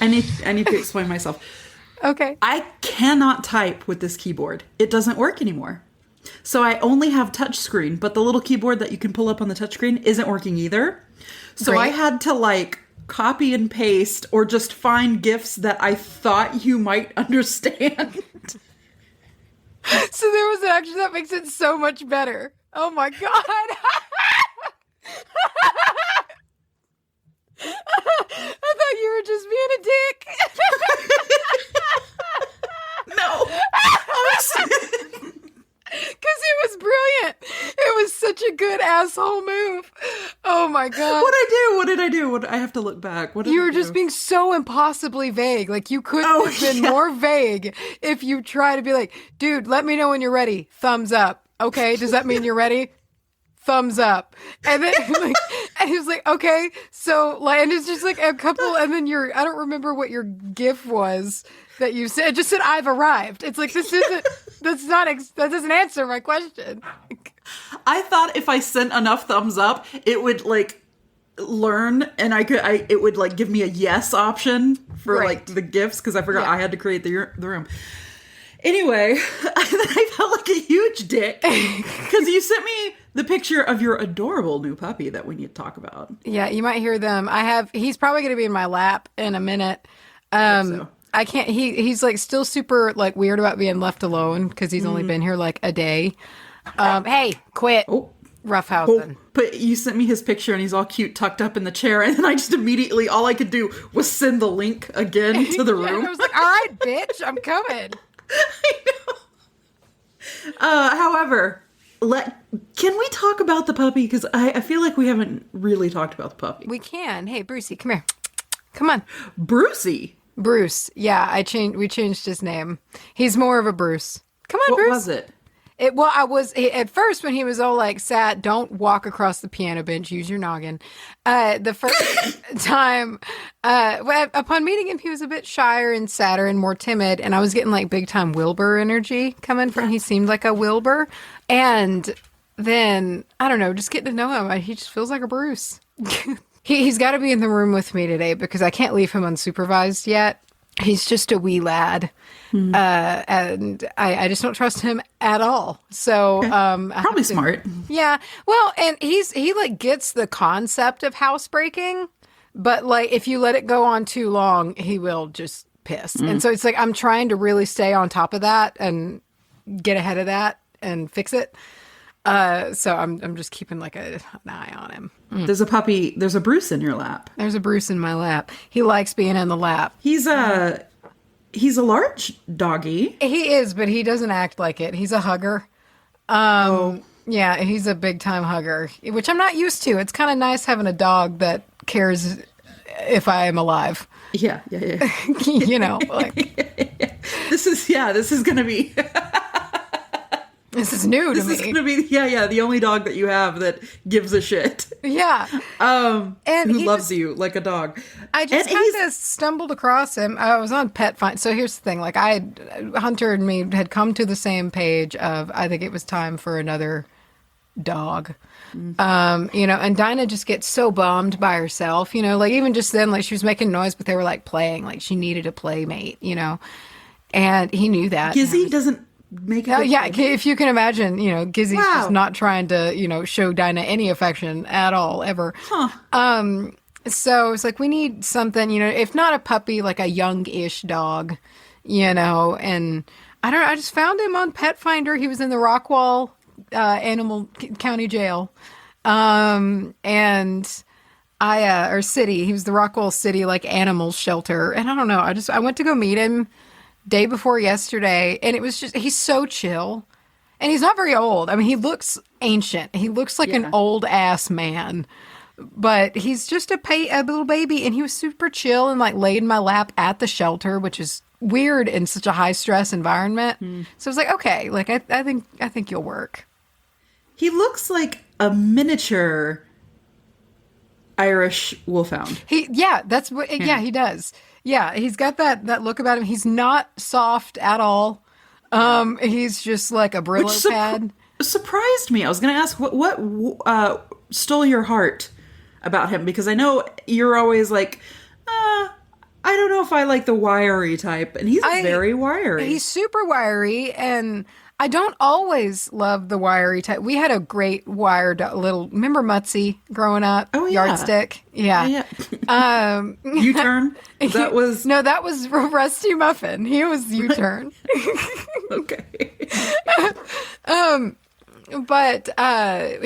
I need to explain myself. Okay. I cannot type with this keyboard. It doesn't work anymore. So I only have touchscreen, but the little keyboard that you can pull up on the touchscreen isn't working either. So I had to like copy and paste or just find GIFs that I thought you might understand. So there was an action that makes it so much better. Oh my God. I thought you were just being a dick. No. Because it was brilliant. It was such a good asshole move. Oh my God. What did I do? I have to look back. What did You I were do? just being so impossibly vague. Like, you couldn't have been more vague if you try to be like, dude, let me know when you're ready. Thumbs up. Okay, does that mean you're ready? Thumbs up. And then like, and he was like, okay, so like, and it's just like a couple, and then I don't remember what your GIF was that you said. It just said, I've arrived. It's like, that doesn't answer my question. I thought if I sent enough thumbs up, it would like learn, and it would like give me a yes option for like the GIFs, because I forgot I had to create the room. Anyway, I felt like a huge dick because you sent me the picture of your adorable new puppy that we need to talk about. Yeah, you might hear them. He's probably going to be in my lap in a minute. I can't, he's like still super like weird about being left alone because he's only been here like a day. Hey, quit. Roughhousing. But you sent me his picture and he's all cute tucked up in the chair, and then I just immediately, all I could do was send the link again to the room. I was like, all right, bitch, I'm coming. I know. However, can we talk about the puppy? Because I feel like we haven't really talked about the puppy. We can. Hey, Brucey, come here. Come on. Brucey? Bruce. Yeah, we changed his name. He's more of a Bruce. Come on, What Bruce. was it? At first when he was all like, "Sat, don't walk across the piano bench, use your noggin." The first time, upon meeting him, he was a bit shyer and sadder and more timid, and I was getting like big time Wilbur energy coming from. He seemed like a Wilbur, and then I don't know, just getting to know him, he just feels like a Bruce. He's got to be in the room with me today because I can't leave him unsupervised yet. He's just a wee lad. And I just don't trust him at all. So, probably smart. Yeah. Well, and he like gets the concept of housebreaking, but like if you let it go on too long, he will just piss. And so it's like, I'm trying to really stay on top of that and get ahead of that and fix it. So I'm just keeping like an eye on him. There's a Bruce in your lap. There's a Bruce in my lap. He likes being in the lap. He's a large doggy. He is, but he doesn't act like it. He's a hugger. Yeah, he's a big time hugger, which I'm not used to. It's kind of nice having a dog that cares if I am alive. Yeah. You know, like This is going to be this is new to me. This is going to be the only dog that you have that gives a shit. Yeah. And who loves you like a dog. I just kind of stumbled across him. I was on Pet Find. So here's the thing. Like Hunter and me had come to the same page of, I think it was time for another dog. You know, and Dinah just gets so bummed by herself, you know, like even just then, like she was making noise, but they were like playing, like she needed a playmate, you know, and he knew that. Gizzy doesn't make it. Yeah, if you can imagine, you know, Gizzy's just not trying to, you know, show Dinah any affection at all, ever. So it's like, we need something, you know, if not a puppy, like a young-ish dog, you know, and I don't know, I just found him on Pet Finder. He was in the Rockwall Animal County Jail. Or city. He was the Rockwall City, like, animal shelter. And I don't know, I went to go meet him day before yesterday, and it was just, he's so chill. And he's not very old. I mean, he looks ancient. He looks like an old-ass man. But he's just a little baby, and he was super chill and, like, laid in my lap at the shelter, which is weird in such a high-stress environment. So I was like, okay, like, I think you'll work. He looks like a miniature Irish wolfhound. He does. Yeah, he's got that look about him. He's not soft at all. He's just like a Brillo pad. Surprised me. I was going to ask what stole your heart about him, because I know you're always like, I don't know if I like the wiry type, and he's very wiry. He's super wiry, and I don't always love the wiry type. We had a great wired little, remember Mutsy growing up? Oh, yeah. Yardstick? Yeah. U-turn? That was... No, that was Rusty Muffin. He was U-turn. Okay. But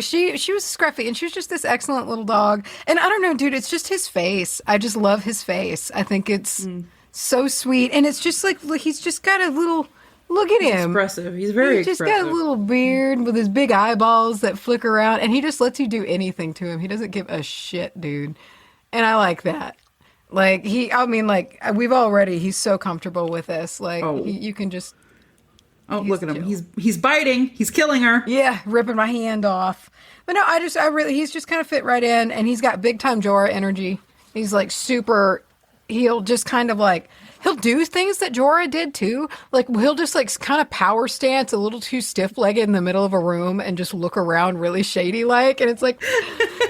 she was scruffy, and she was just this excellent little dog. And I don't know, dude, it's just his face. I just love his face. I think it's so sweet. And it's just like, he's just got a little, look at him. Expressive. He's very expressive. He's just got a little beard with his big eyeballs that flick around, and he just lets you do anything to him. He doesn't give a shit, dude. And I like that. Like, he's so comfortable with this. Like, you can just... Oh, look at him. He's biting. He's killing her. Yeah, ripping my hand off. But no, he's just kind of fit right in, and he's got big time Jorah energy. He's like he'll just kind of like, he'll do things that Jorah did too. Like, he'll just like kind of power stance a little too stiff-legged in the middle of a room and just look around really shady-like. And it's like,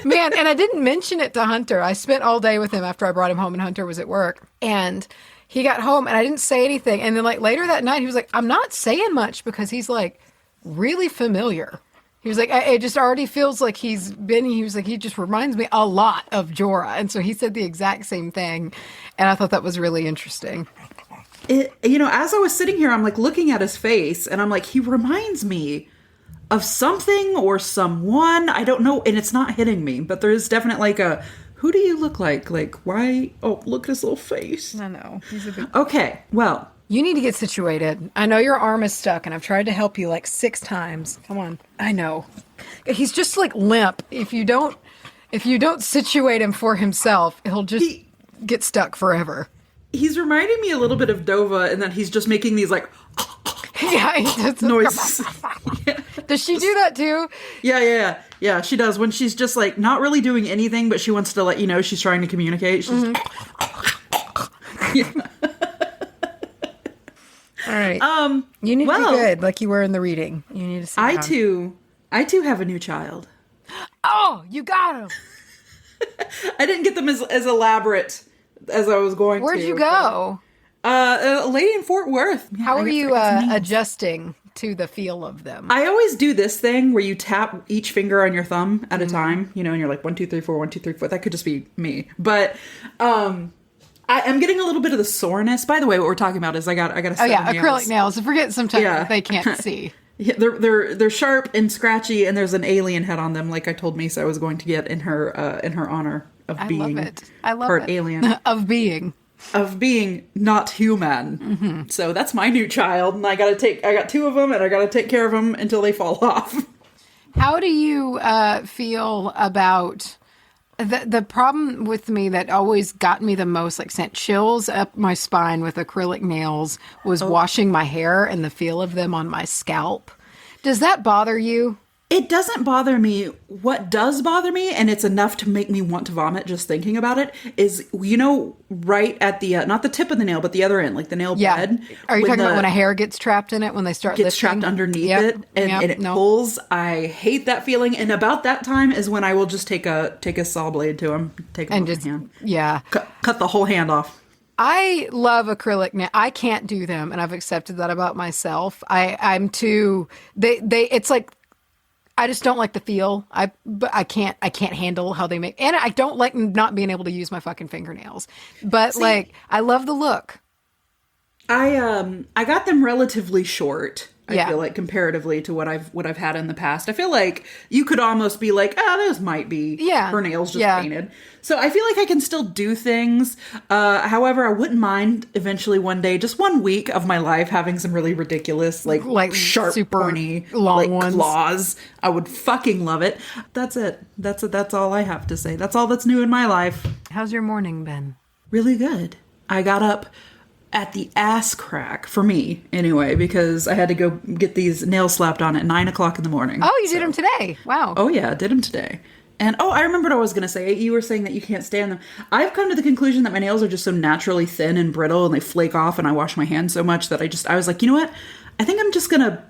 man, and I didn't mention it to Hunter. I spent all day with him after I brought him home and Hunter was at work. And he got home and I didn't say anything. And then like later that night, he was like, I'm not saying much because he's like really familiar. He was like, it just already feels like he was like, he just reminds me a lot of Jorah. And so he said the exact same thing. And I thought that was really interesting. As I was sitting here, I'm like looking at his face and I'm like, he reminds me of something or someone. I don't know. And it's not hitting me, but there is definitely like who do you look like? Like, why? Oh, look at his little face. I know. He's a big... Okay, well. You need to get situated. I know your arm is stuck, and I've tried to help you like 6 times. Come on. I know. He's just like limp. If you don't situate him for himself, he'll just get stuck forever. He's reminding me a little bit of Dova in that he's just making these like... Yeah, he does noises. Yeah. Does she do that too? Yeah, she does. When she's just like not really doing anything, but she wants to let you know she's trying to communicate. She's yeah. All right. You need to be good, like you were in the reading. You need to sit down. I too have a new child. Oh, you got him. I didn't get them as elaborate as I was going to. Where'd you go? A lady in Fort Worth. How are you adjusting to the feel of them? I always do this thing where you tap each finger on your thumb at a time, and you're like 1, 2, 3, 4, 1, 2, 3, 4. That could just be me. But I'm getting a little bit of the soreness. By the way, what we're talking about is I got to set nails. Acrylic nails. I forget sometimes they can't see. Yeah, they're sharp and scratchy, and there's an alien head on them, like I told Macy I was going to get in her honor of being. I love part it. Alien of being not human. Mm-hmm. So that's my new child, and I got 2 of them, and I got to take care of them until they fall off. How do you feel about the problem with me that always got me the most, like sent chills up my spine with acrylic nails, was washing my hair and the feel of them on my scalp? Does that bother you? It doesn't bother me. What does bother me, and it's enough to make me want to vomit just thinking about it, is, right at the, not the tip of the nail, but the other end, like the nail bed. Are you talking about when a hair gets trapped in it, when they start gets trapped underneath it, and it pulls? I hate that feeling, and about that time is when I will just take a saw blade to him, take him off my hand. Yeah. Cut the whole hand off. I love acrylic nails. I can't do them, and I've accepted that about myself. I'm too, it's like, I just don't like the feel. But I can't handle how they make, and I don't like not being able to use my fucking fingernails. But I love the look. I got them relatively short. I feel like comparatively to what I've had in the past. I feel like you could almost be like, those might be her nails just painted. So I feel like I can still do things. However, I wouldn't mind eventually one day, just 1 week of my life, having some really ridiculous, like sharp, super pointy, long ones. Claws. I would fucking love it. That's it. That's all I have to say. That's all that's new in my life. How's your morning been? Really good. I got up at the ass crack, for me anyway, because I had to go get these nails slapped on at 9 o'clock in the morning. Oh, you did them today. Wow. Oh yeah, I did them today. And I remember what I was going to say. You were saying that you can't stand them. I've come to the conclusion that my nails are just so naturally thin and brittle, and they flake off, and I wash my hands so much that I was like, you know what? I think I'm just going to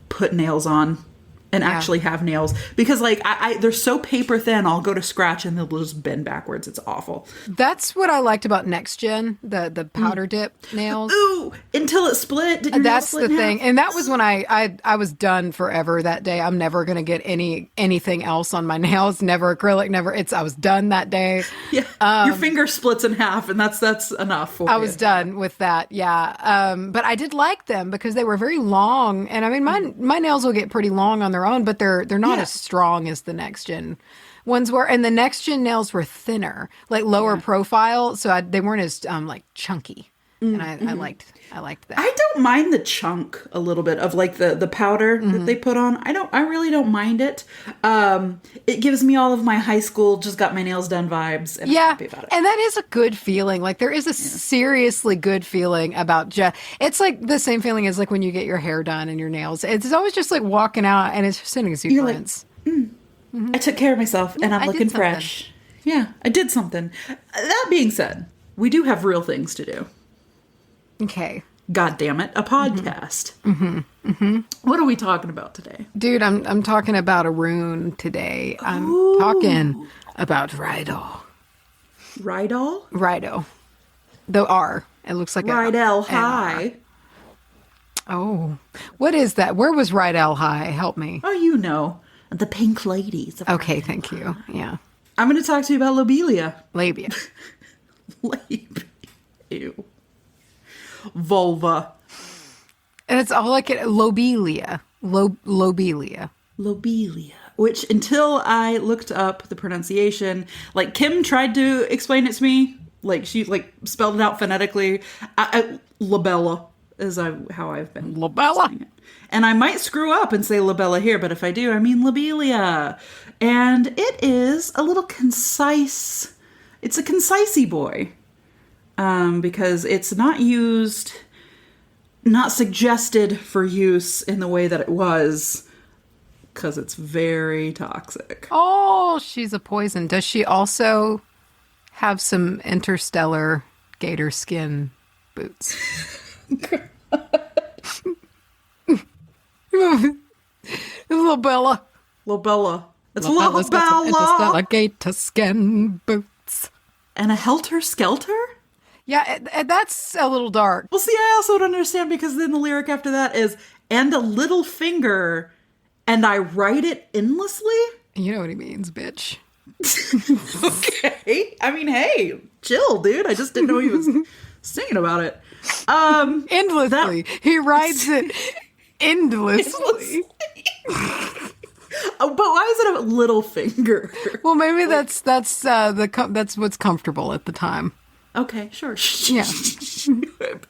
put nails on and actually have nails, because like they're so paper thin, I'll go to scratch and they'll just bend backwards. It's awful. That's what I liked about Next Gen, the powder dip nails. Ooh, until it split. Did your nails That's split the in thing. half? And that was when I was done forever that day. I'm never going to get anything else on my nails. Never acrylic, never. I was done that day. Yeah. Your finger splits in half, and that's enough for I you. was done with that. Yeah. But I did like them because they were very long. And I mean, my nails will get pretty long on their own, but they're not as strong as the Next Gen ones were. And the Next Gen nails were thinner, like lower profile. So they weren't as like chunky. And I liked that. I don't mind the chunk a little bit of like the powder that they put on. I really don't mind it. It gives me all of my high school just got my nails done vibes, and I'm happy about it. And that is a good feeling. Like there is a seriously good feeling about it's like the same feeling as like when you get your hair done and your nails. It's always just like walking out and it's just an exuberance. I took care of myself and I'm looking fresh. Yeah, I did something. That being said, we do have real things to do. Okay. God damn it, a podcast. What are we talking about today? Dude, I'm talking about a rune today. I'm talking about Raidho. Raidho? Raidho. The R. It looks like Raidho high. Oh. What is that? Where was Raidho high? Help me. Oh, you know. The pink ladies. Okay, thank you. Yeah. I'm going to talk to you about lobelia. Labia. Ew. Vulva. And it's all like lobelia. Lobelia. Lobelia. Which, until I looked up the pronunciation, Kim tried to explain it to me. She spelled it out phonetically. Labella is how I've been saying it. And I might screw up and say labella here, but if I do, I mean lobelia. And it is a little concise. It's a concise-y boy. Because it's not suggested for use in the way that it was, because it's very toxic. Oh, she's a poison. Does she also have some interstellar gator skin boots? Lobella. Lobella. It's Lobella. Interstellar gator skin boots. And a helter-skelter? Yeah, that's a little dark. Well, see, I also don't understand, because then the lyric after that is, and a little finger, and I write it endlessly? You know what he means, bitch. Okay. I mean, hey, chill, dude. I just didn't know he was singing about it. Endlessly. He writes it endlessly. But why is it a little finger? Well, maybe that's what's comfortable at the time. Okay, sure. Yeah.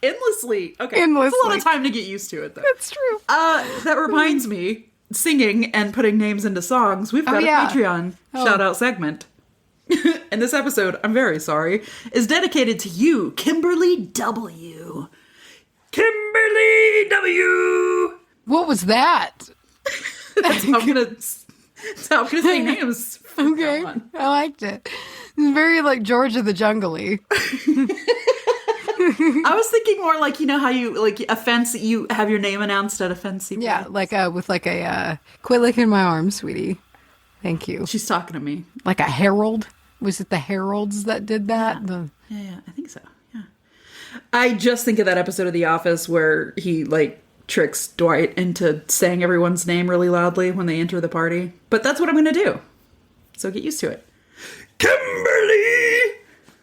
Endlessly. Okay. Endlessly. It's a lot of time to get used to it, though. That's true. That reminds me, singing and putting names into songs, we've got a Patreon shout-out segment. And this episode, I'm very sorry, is dedicated to you, Kimberly W. Kimberly W. What was that? That's how I'm gonna say names. Okay, I liked it. It's very like George of the Jungle-y. I was thinking more like, you know how you, a fence, you have your name announced at a fancy place. Yeah, with a, quit licking my arm, sweetie. Thank you. She's talking to me. Like a herald? Was it the heralds that did that? Yeah, I think so, yeah. I just think of that episode of The Office where he, tricks Dwight into saying everyone's name really loudly when they enter the party. But that's what I'm going to do. So get used to it. Kimberly!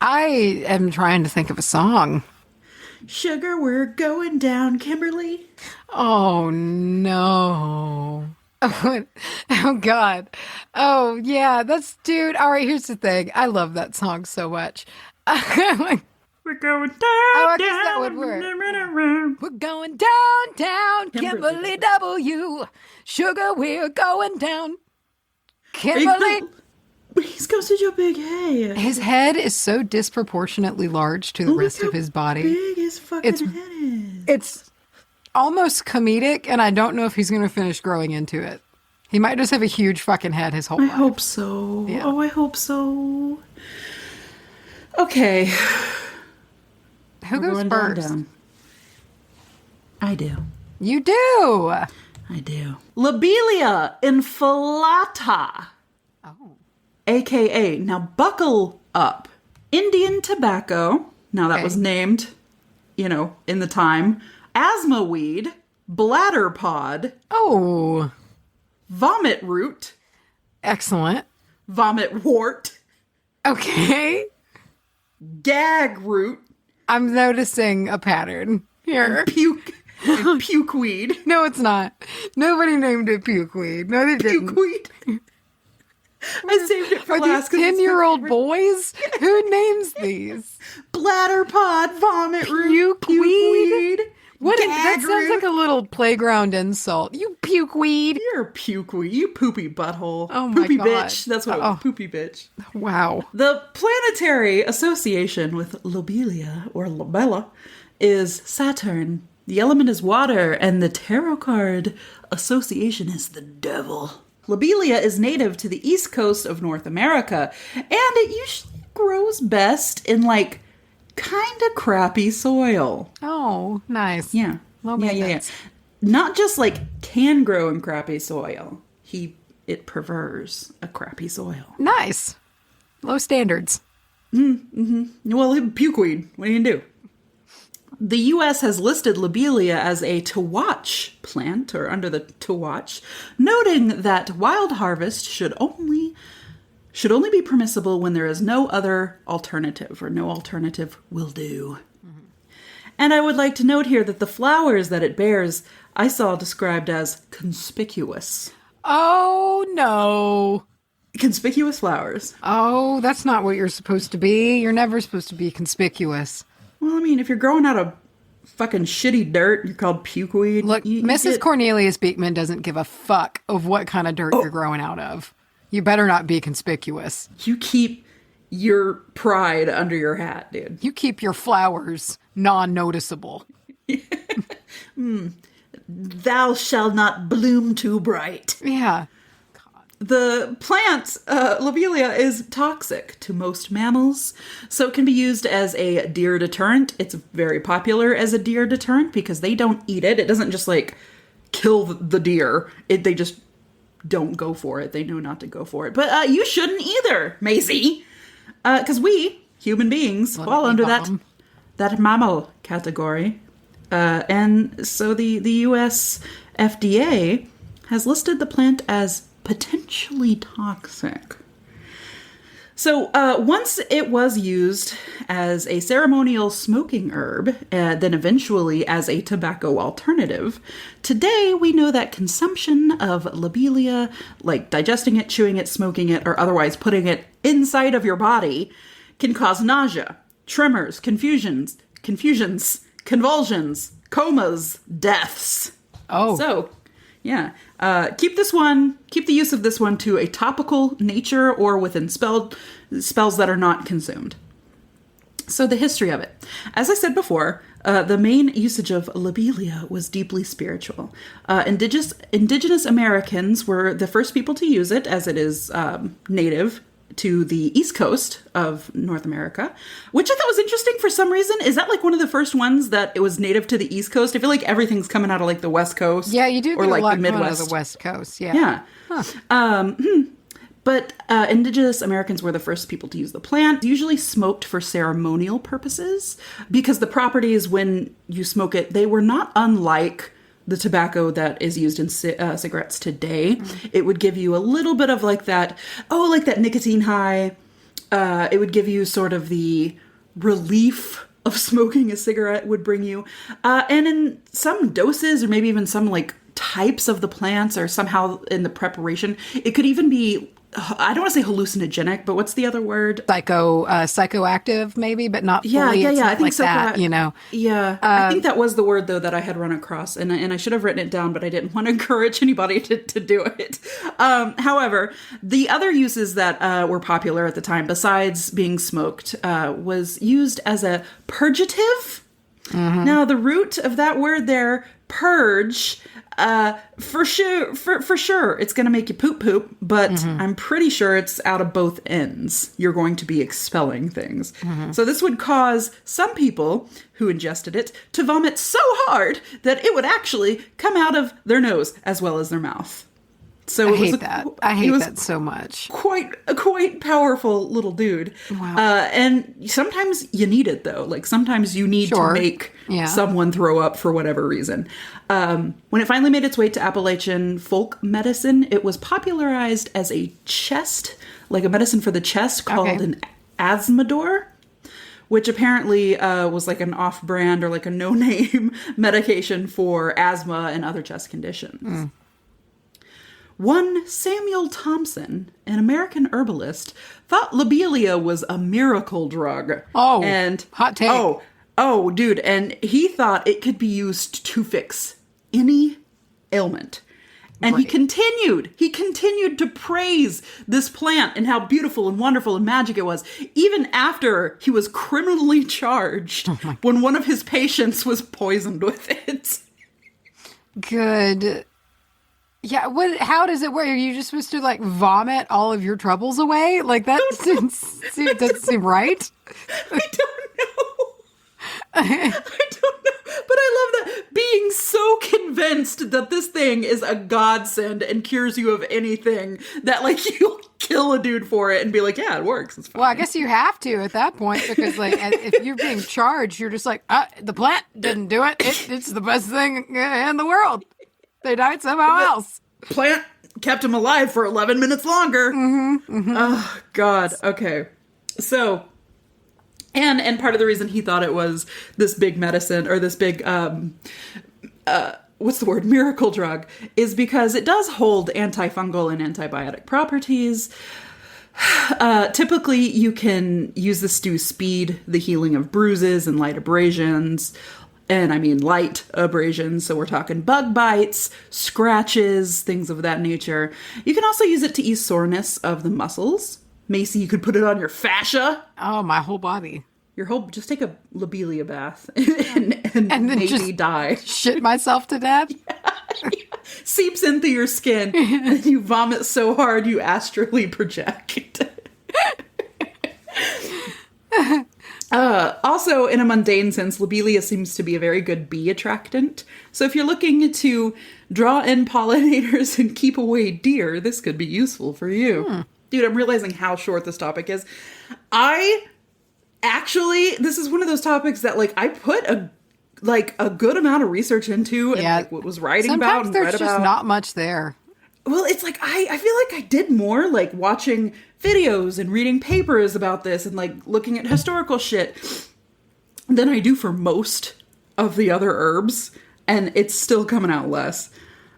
I am trying to think of a song. Sugar, we're going down, Kimberly. Oh, no. Oh, God. Oh, yeah, dude. All right, here's the thing. I love that song so much. We're going down, I guess down, that would work. down. We're going down, down, Kimberly W. Sugar, we're going down. Kimberly. He's got such a big head. His head is so disproportionately large to the rest of his body. Big his fucking head is. It's almost comedic, and I don't know if he's going to finish growing into it. He might just have a huge fucking head his whole life. I hope so. Yeah. Oh, I hope so. Okay. Who goes first? Down. I do. You do. I do. Lobelia inflata. Oh. AKA, now buckle up. Indian tobacco. Now that was named, in the time. Asthma weed. Bladder pod. Oh. Vomit root. Excellent. Vomit wart. Okay. Gag root. I'm noticing a pattern here. Puke. And puke weed. No, it's not. Nobody named it puke weed. No, they didn't. Puke weed. I saved it for Are last. these 10-year-old boys? Who names these? Bladder pod, vomit root, Puke weed? What? That Gag sounds like root. a little playground insult. You puke weed. You're a puke weed. You poopy butthole. Oh my poopy God. bitch. That's what it was. Poopy bitch. Wow. The planetary association with Lobelia, or Lobella, is Saturn. The element is water, and the tarot card association is the devil. Lobelia is native to the east coast of North America, and it usually grows best in, kind of crappy soil. Oh, nice. Yeah. Low Yeah. maintenance. Not just, can grow in crappy soil. It prefers a crappy soil. Nice. Low standards. Well, pukeweed. What are you gonna do? The U.S. has listed lobelia as a to watch plant, or under the to watch, noting that wild harvest should only be permissible when there is no other alternative, or no alternative will do. And I would like to note here that the flowers that it bears, I saw described as conspicuous. Oh, no. Conspicuous flowers. Oh, that's not what you're supposed to be. You're never supposed to be conspicuous. Well, I mean, if you're growing out of fucking shitty dirt, you're called pukeweed. Look, Mrs. Cornelius Beekman doesn't give a fuck of what kind of dirt you're growing out of. You better not be conspicuous. You keep your pride under your hat, dude. You keep your flowers non-noticeable. Thou shalt not bloom too bright. Yeah. The plant, lobelia, is toxic to most mammals, so it can be used as a deer deterrent. It's very popular as a deer deterrent because they don't eat it. It doesn't just, kill the deer. They just don't go for it. They know not to go for it. But you shouldn't either, Macy. Because we, human beings, fall under that mammal category. And so the U.S. FDA has listed the plant as potentially toxic. So once it was used as a ceremonial smoking herb, then eventually as a tobacco alternative, today we know that consumption of lobelia, like digesting it, chewing it, smoking it, or otherwise putting it inside of your body, can cause nausea, tremors, confusions, convulsions, comas, deaths. Oh. So, yeah. Keep the use of this one to a topical nature or within spells that are not consumed. So the history of it. As I said before, the main usage of lobelia was deeply spiritual. Indigenous Americans were the first people to use it, as it is native to the East Coast of North America, which I thought was interesting for some reason. Is that one of the first ones that it was native to the East Coast? I feel like everything's coming out of the West Coast. Yeah, you do or get a lot the Midwest. coming out of the West Coast. Yeah. Yeah. Huh. But Indigenous Americans were the first people to use the plant, usually smoked for ceremonial purposes, because the properties when you smoke it, they were not unlike the tobacco that is used in cigarettes today. Mm-hmm. It would give you a little bit of that nicotine high. It would give you sort of the relief of smoking a cigarette would bring you. And in some doses, or maybe even some types of the plants, or somehow in the preparation, it could even be, I don't want to say hallucinogenic, but what's the other word? Psychoactive, maybe, but not fully. Yeah. It's not I think so. that, Yeah, I think that was the word though that I had run across, and I should have written it down, but I didn't want to encourage anybody to do it. However, the other uses that were popular at the time, besides being smoked, was used as a purgative. Mm-hmm. Now, the root of that word there, purge, For sure, it's going to make you poop, but I'm pretty sure it's out of both ends. You're going to be expelling things. So this would cause some people who ingested it to vomit so hard that it would actually come out of their nose as well as their mouth. So I hate that. I hate that so much. A quite powerful little dude. Wow. And sometimes you need it, though. Like, sometimes you need to make someone throw up for whatever reason. When it finally made its way to Appalachian folk medicine, it was popularized as a medicine for the chest called an asthmador, which apparently was like an off-brand or like a no-name medication for asthma and other chest conditions. One Samuel Thompson, an American herbalist, thought lobelia was a miracle drug. Oh, and hot take. Oh, dude. And he thought it could be used to fix any ailment. And he continued to praise this plant and how beautiful and wonderful and magic it was, even after he was criminally charged when one of his patients was poisoned with it. Good. Yeah, how does it work? Are you just supposed to, like, vomit all of your troubles away? Like, that doesn't seem right. I don't know. I don't know. But I love that, being so convinced that this thing is a godsend and cures you of anything, that, like, you'll kill a dude for it and be like, yeah, it works. It's fine. Well, I guess you have to at that point, because, like, if you're being charged, you're just like, the plant didn't do it. It's the best thing in the world. They died somehow else. Plant kept him alive for 11 minutes longer. Oh, God. Okay. So, and part of the reason he thought it was this big medicine, or this big, miracle drug, is because it does hold antifungal and antibiotic properties. Typically, you can use this to speed the healing of bruises and light abrasions. And I mean light abrasions, so we're talking bug bites, scratches, things of that nature. You can also use it to ease soreness of the muscles. Macy, you could put it on your fascia. Oh, my whole body. Just take a lobelia bath and then maybe just die. Shit myself to death? Yeah. Seeps into your skin, and you vomit so hard you astrally project. Also, in a mundane sense, lobelia seems to be a very good bee attractant. So if you're looking to draw in pollinators and keep away deer, this could be useful for you. Dude, I'm realizing how short this topic is. This is one of those topics that, like, I put a good amount of research into and was writing about and read about. Sometimes there's just not much there. Well, it's like, I feel like I did more, like, watching videos and reading papers about this and, like, looking at historical shit than I do for most of the other herbs, and it's still coming out less.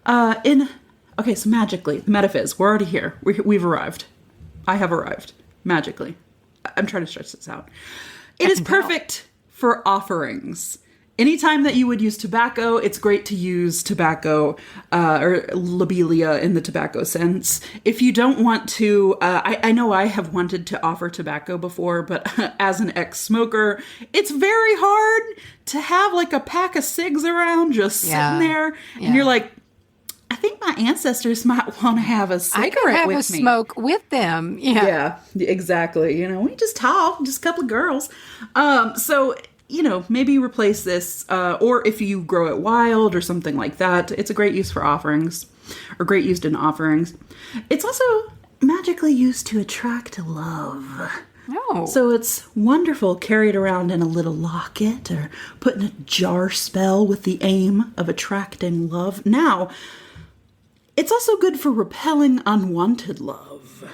Okay, so magically, the metaphys, we're already here. We've arrived. I have arrived. Magically. I'm trying to stretch this out. It is perfect for offerings. Anytime that you would use tobacco, it's great to use tobacco, or lobelia in the tobacco sense. If you don't want to, I know I have wanted to offer tobacco before, but as an ex-smoker, it's very hard to have, like, a pack of cigs around just sitting there. And you're like, I think my ancestors might want to have a cigarette with me. I could have a smoke with them. Yeah, exactly. You know, we just talk, just a couple of girls. So, you know, maybe replace this, or if you grow it wild or something like that, it's a great use for offerings, or great used in offerings. It's also magically used to attract love. Oh. So it's wonderful carried around in a little locket or put in a jar spell with the aim of attracting love. Now, it's also good for repelling unwanted love.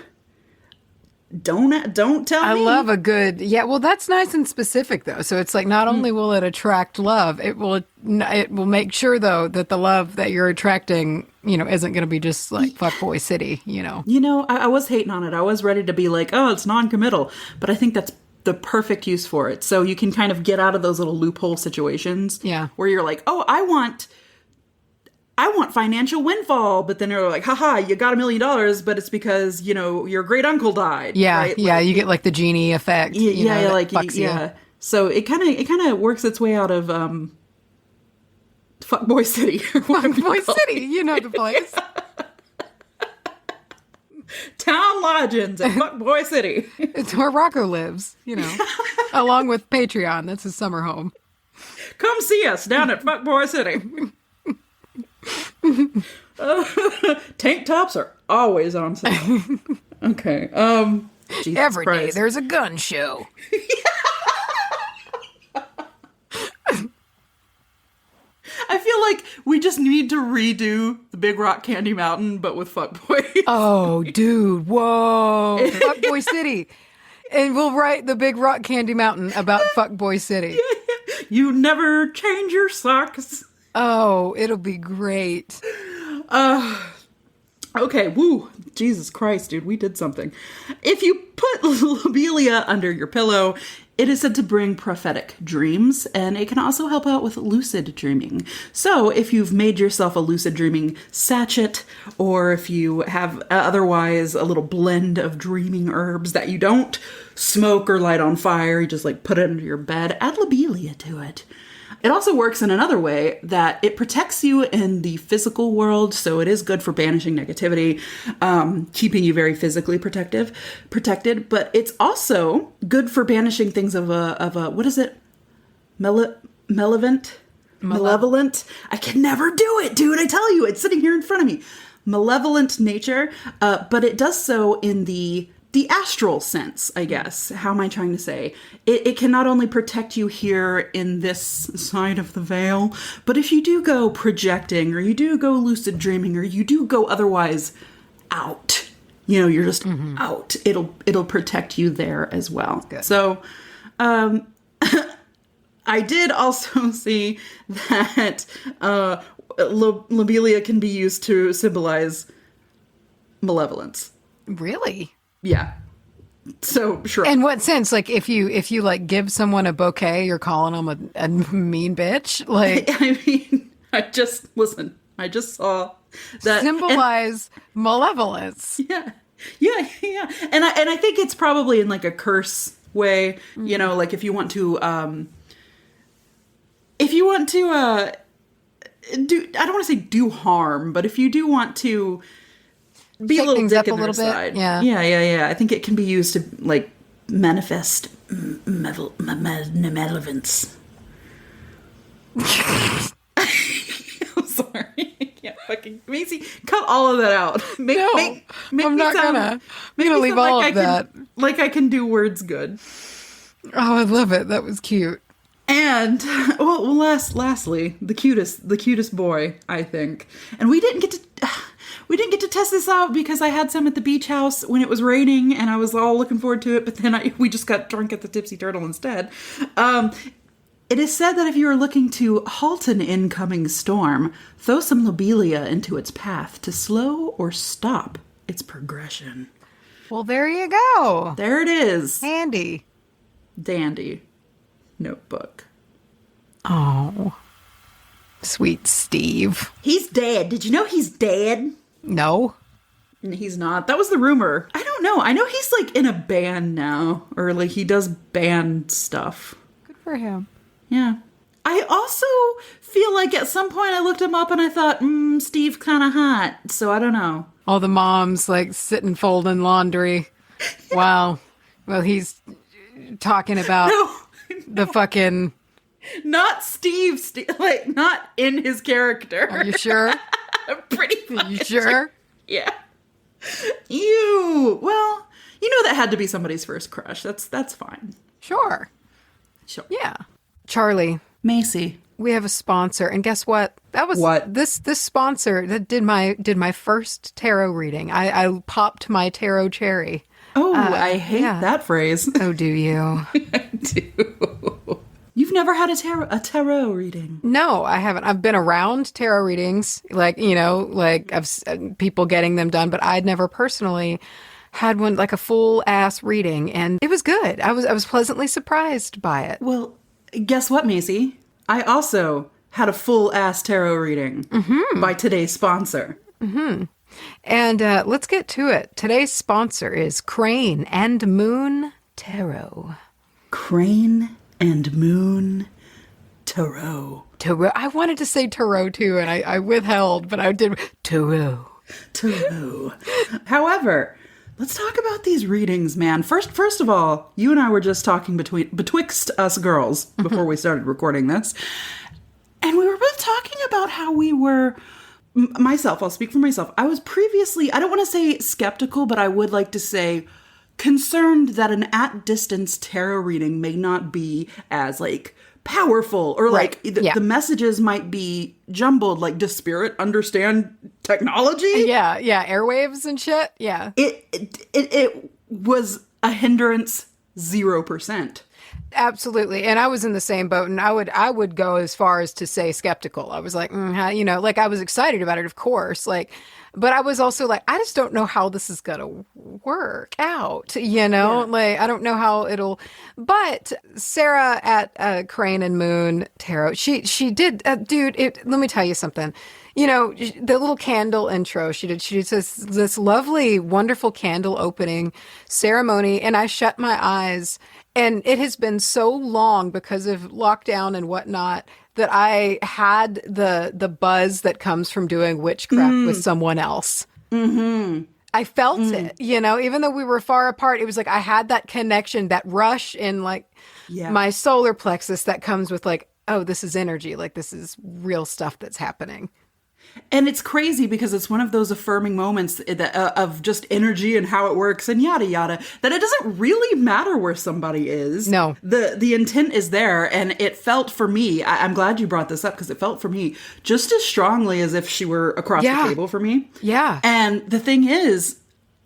Don't tell me. I love a good, well, that's nice and specific, though. So it's like, not only will it attract love, it will make sure, though, that the love that you're attracting, you know, isn't going to be just like fuckboy city, you know. You know, I was hating on it. I was ready to be like, oh, it's non-committal. But I think that's the perfect use for it. So you can kind of get out of those little loophole situations. Yeah. Where you're like, oh, I want financial windfall, but then they're like, haha, you got $1 million, but it's because, you know, your great uncle died. Yeah, right? yeah, like, you get like the genie effect. Yeah. So it kind of works its way out of Fuckboy City. Fuckboy City, you know the place. Town lodgings at Fuckboy City. It's where Rocco lives, you know, along with Patreon. That's his summer home. Come see us down at Fuckboy City. Tank tops are always on sale. Okay. Jesus Every Christ. day there's a gun show. I feel like we just need to redo the Big Rock Candy Mountain, but with fuckboys. Oh, dude. Whoa. Fuckboy City. And we'll write the Big Rock Candy Mountain about Fuckboy City. You never change your socks. Oh, it'll be great. Okay, woo. Jesus Christ, dude, we did something. If you put lobelia under your pillow, it is said to bring prophetic dreams, and it can also help out with lucid dreaming. So if you've made yourself a lucid dreaming sachet, or if you have otherwise a little blend of dreaming herbs that you don't smoke or light on fire, you just like put it under your bed, add lobelia to it. It also works in another way that it protects you in the physical world, so it is good for banishing negativity, keeping you very physically protected. But it's also good for banishing things of a what is it? Malevolent. I can never do it, dude. I tell you, it's sitting here in front of me. Malevolent nature, but it does so in the astral sense, I guess. How am I trying to say? It can not only protect you here in this side of the veil, but if you do go projecting, or you do go lucid dreaming, or you do go otherwise out, you know, you're just out, it'll protect you there as well. Good. So, I did also see that lobelia can be used to symbolize malevolence. Really? Yeah. So, sure. In what sense? Like, if you like give someone a bouquet, you're calling them a mean bitch? Like, I mean, I just saw that. Symbolize malevolence. Yeah. And I think it's probably in like a curse way, you know, like if you want to do, I don't want to say do harm, but if you do want to be Shake a little things dick up in a their little bit. side. Yeah. I think it can be used to like manifest malevolence. I'm sorry. I can't fucking Macy, cut all of that out. I'm not gonna leave all of that. Like I can do words good. Oh, I love it. That was cute. And lastly, the cutest boy, I think. And we didn't get to test this out because I had some at the beach house when it was raining, and I was all looking forward to it. But then we just got drunk at the Tipsy Turtle instead. It is said that if you are looking to halt an incoming storm, throw some lobelia into its path to slow or stop its progression. Well, there you go. There it is. Handy. Dandy notebook. Oh, sweet Steve. He's dead. Did you know he's dead? No. He's not. That was the rumor. I don't know. I know he's like in a band now, or like he does band stuff. Good for him. Yeah. I also feel like at some point I looked him up and I thought, Steve's kind of hot. So I don't know. All the moms like sitting folding laundry. Wow. Well, he's talking about the fucking... Not Steve, like not in his character. Are you sure? Pretty Are you sure? Yeah. Ew. Well, you know that had to be somebody's first crush. That's fine. Sure. Yeah. Charlye. Macy. We have a sponsor, and guess what? That was what? This sponsor that did my first tarot reading. I popped my tarot cherry. Oh, I hate that phrase. Oh, do you? I do. You've never had a tarot reading? No, I haven't. I've been around tarot readings, like, you know, like I've people getting them done, but I'd never personally had one, like a full ass reading, and it was good. I was pleasantly surprised by it. Well, guess what, Macy? I also had a full ass tarot reading by today's sponsor. Mm-hmm. And let's get to it. Today's sponsor is Crane and Moon Tarot. Crane and Moon Tarot. Tarot. I wanted to say tarot too, and I withheld, but I did tarot. Tarot. However, let's talk about these readings, man. First of all, you and I were just talking betwixt us girls before we started recording this. And we were both talking about how we were, myself, I'll speak for myself. I was previously, I don't want to say skeptical, but I would like to say concerned that an at-distance tarot reading may not be as, like, powerful, or like the messages might be jumbled. Like, does spirit understand technology? Yeah, airwaves and shit. Yeah, it was a hindrance 0%. Absolutely. And I was in the same boat, and I would go as far as to say skeptical. I was like, like, I was excited about it, of course, like, but I was also like, I just don't know how this is going to work out, like, I don't know how it'll, but Sarah at Crane and Moon Tarot, she did, dude, let me tell you something. The little candle intro she did this lovely, wonderful candle opening ceremony, and I shut my eyes. And it has been so long because of lockdown and whatnot that I had the buzz that comes from doing witchcraft with someone else. Mm-hmm. I felt it, even though we were far apart. It was like I had that connection, that rush in like my solar plexus that comes with like, oh, this is energy. Like, this is real stuff that's happening. And it's crazy because it's one of those affirming moments that, of just energy and how it works and yada yada, that it doesn't really matter where somebody is. No. The intent is there, and it felt for me, I'm glad you brought this up, because it felt for me just as strongly as if she were across the table for me. Yeah. And the thing is,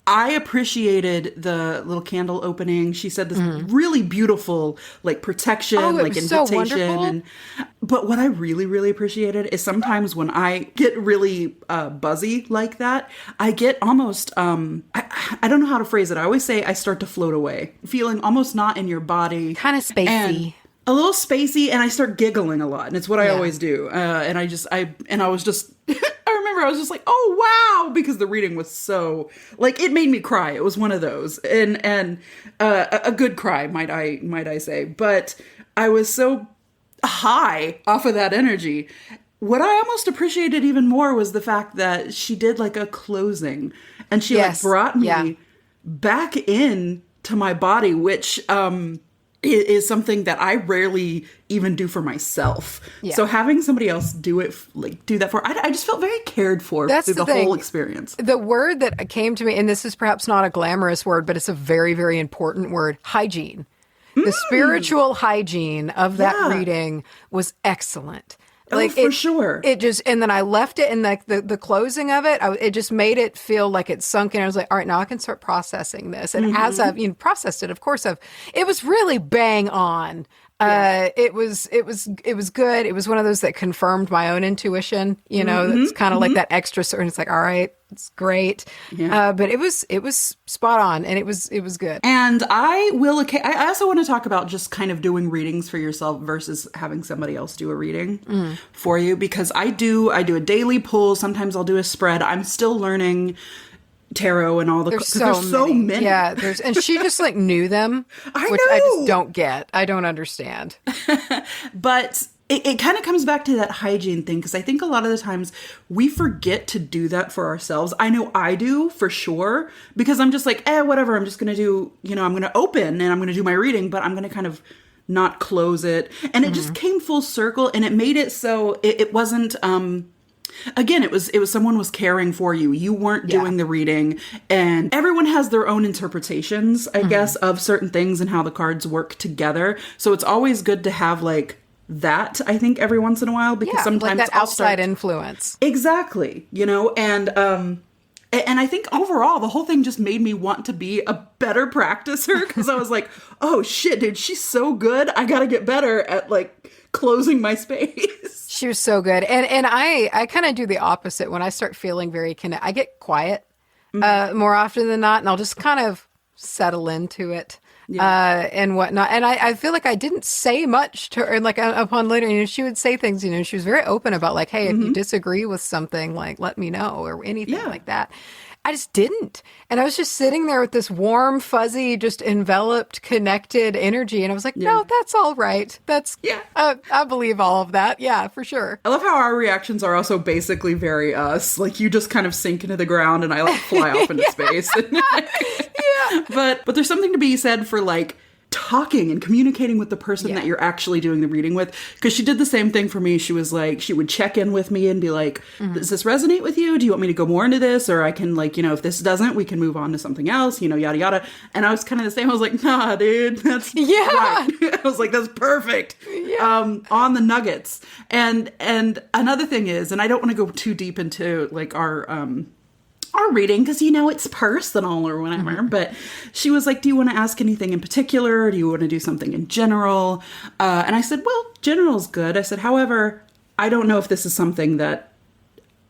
I appreciated the little candle opening. She said this really beautiful, like, protection, like, invitation. But what I really, really appreciated is sometimes when I get really buzzy like that, I get almost, I don't know how to phrase it. I always say I start to float away, feeling almost not in your body. Kind of spacey. A little spacey, and I start giggling a lot, and it's what I always do. And I was just, I remember I was just like, oh wow, because the reading was so, like, it made me cry. It was one of those, and a good cry, might I say. But I was so high off of that energy. What I almost appreciated even more was the fact that she did like a closing, and she like brought me back in to my body, which is something that I rarely even do for myself. Yeah. So having somebody else do that for, I just felt very cared for through the whole experience. The word that came to me, and this is perhaps not a glamorous word, but it's a very, very important word, hygiene. The spiritual hygiene of that reading was excellent. Like, for sure. It just, and then I left it, and like the closing of it, it just made it feel like it sunk in. I was like, all right, now I can start processing this. And as I've processed it, of course, it was really bang on. It was good. It was one of those that confirmed my own intuition, that's kind of like that extra certain. It's like, all right, it's great. Yeah. But it was spot on, and it was good. And I also want to talk about just kind of doing readings for yourself versus having somebody else do a reading for you, because I do a daily pull. Sometimes I'll do a spread. I'm still learning tarot and all the, there's so many. Yeah, and she just like knew them, which I just don't get. I don't understand. But it kind of comes back to that hygiene thing, because I think a lot of the times we forget to do that for ourselves. I know I do for sure, because I'm just like, whatever, I'm just going to do, I'm going to open and I'm going to do my reading, but I'm going to kind of not close it. And it just came full circle, and it made it so it wasn't, again, it was someone was caring for you. You weren't doing the reading, and everyone has their own interpretations, I guess, of certain things and how the cards work together. So it's always good to have like that, I think, every once in a while, because sometimes like that outside influence. Exactly. And I think overall the whole thing just made me want to be a better practicer, because I was like, oh shit, dude, she's so good. I got to get better at like closing my space. She was so good. And I kind of do the opposite. When I start feeling very I get quiet more often than not, and I'll just kind of settle into it and whatnot. And I feel like I didn't say much to her. Like upon later, she would say things, she was very open about like, hey, if you disagree with something, like, let me know, or anything like that. I just didn't. And I was just sitting there with this warm, fuzzy, just enveloped, connected energy. And I was like, no, that's all right. That's, I believe all of that. Yeah, for sure. I love how our reactions are also basically very us. Like, you just kind of sink into the ground and I like fly off into space. But there's something to be said for like talking and communicating with the person that you're actually doing the reading with. Because she did the same thing for me. She was like, she would check in with me and be like, does this resonate with you? Do you want me to go more into this? Or I can like, if this doesn't, we can move on to something else, yada, yada. And I was kind of the same. I was like, nah, dude, that's right. I was like, that's perfect. On the nuggets. And another thing is, and I don't want to go too deep into like our reading, because it's personal or whatever, but she was like, do you want to ask anything in particular, or do you want to do something in general? And I said, well, general is good. I said, however, I don't know if this is something that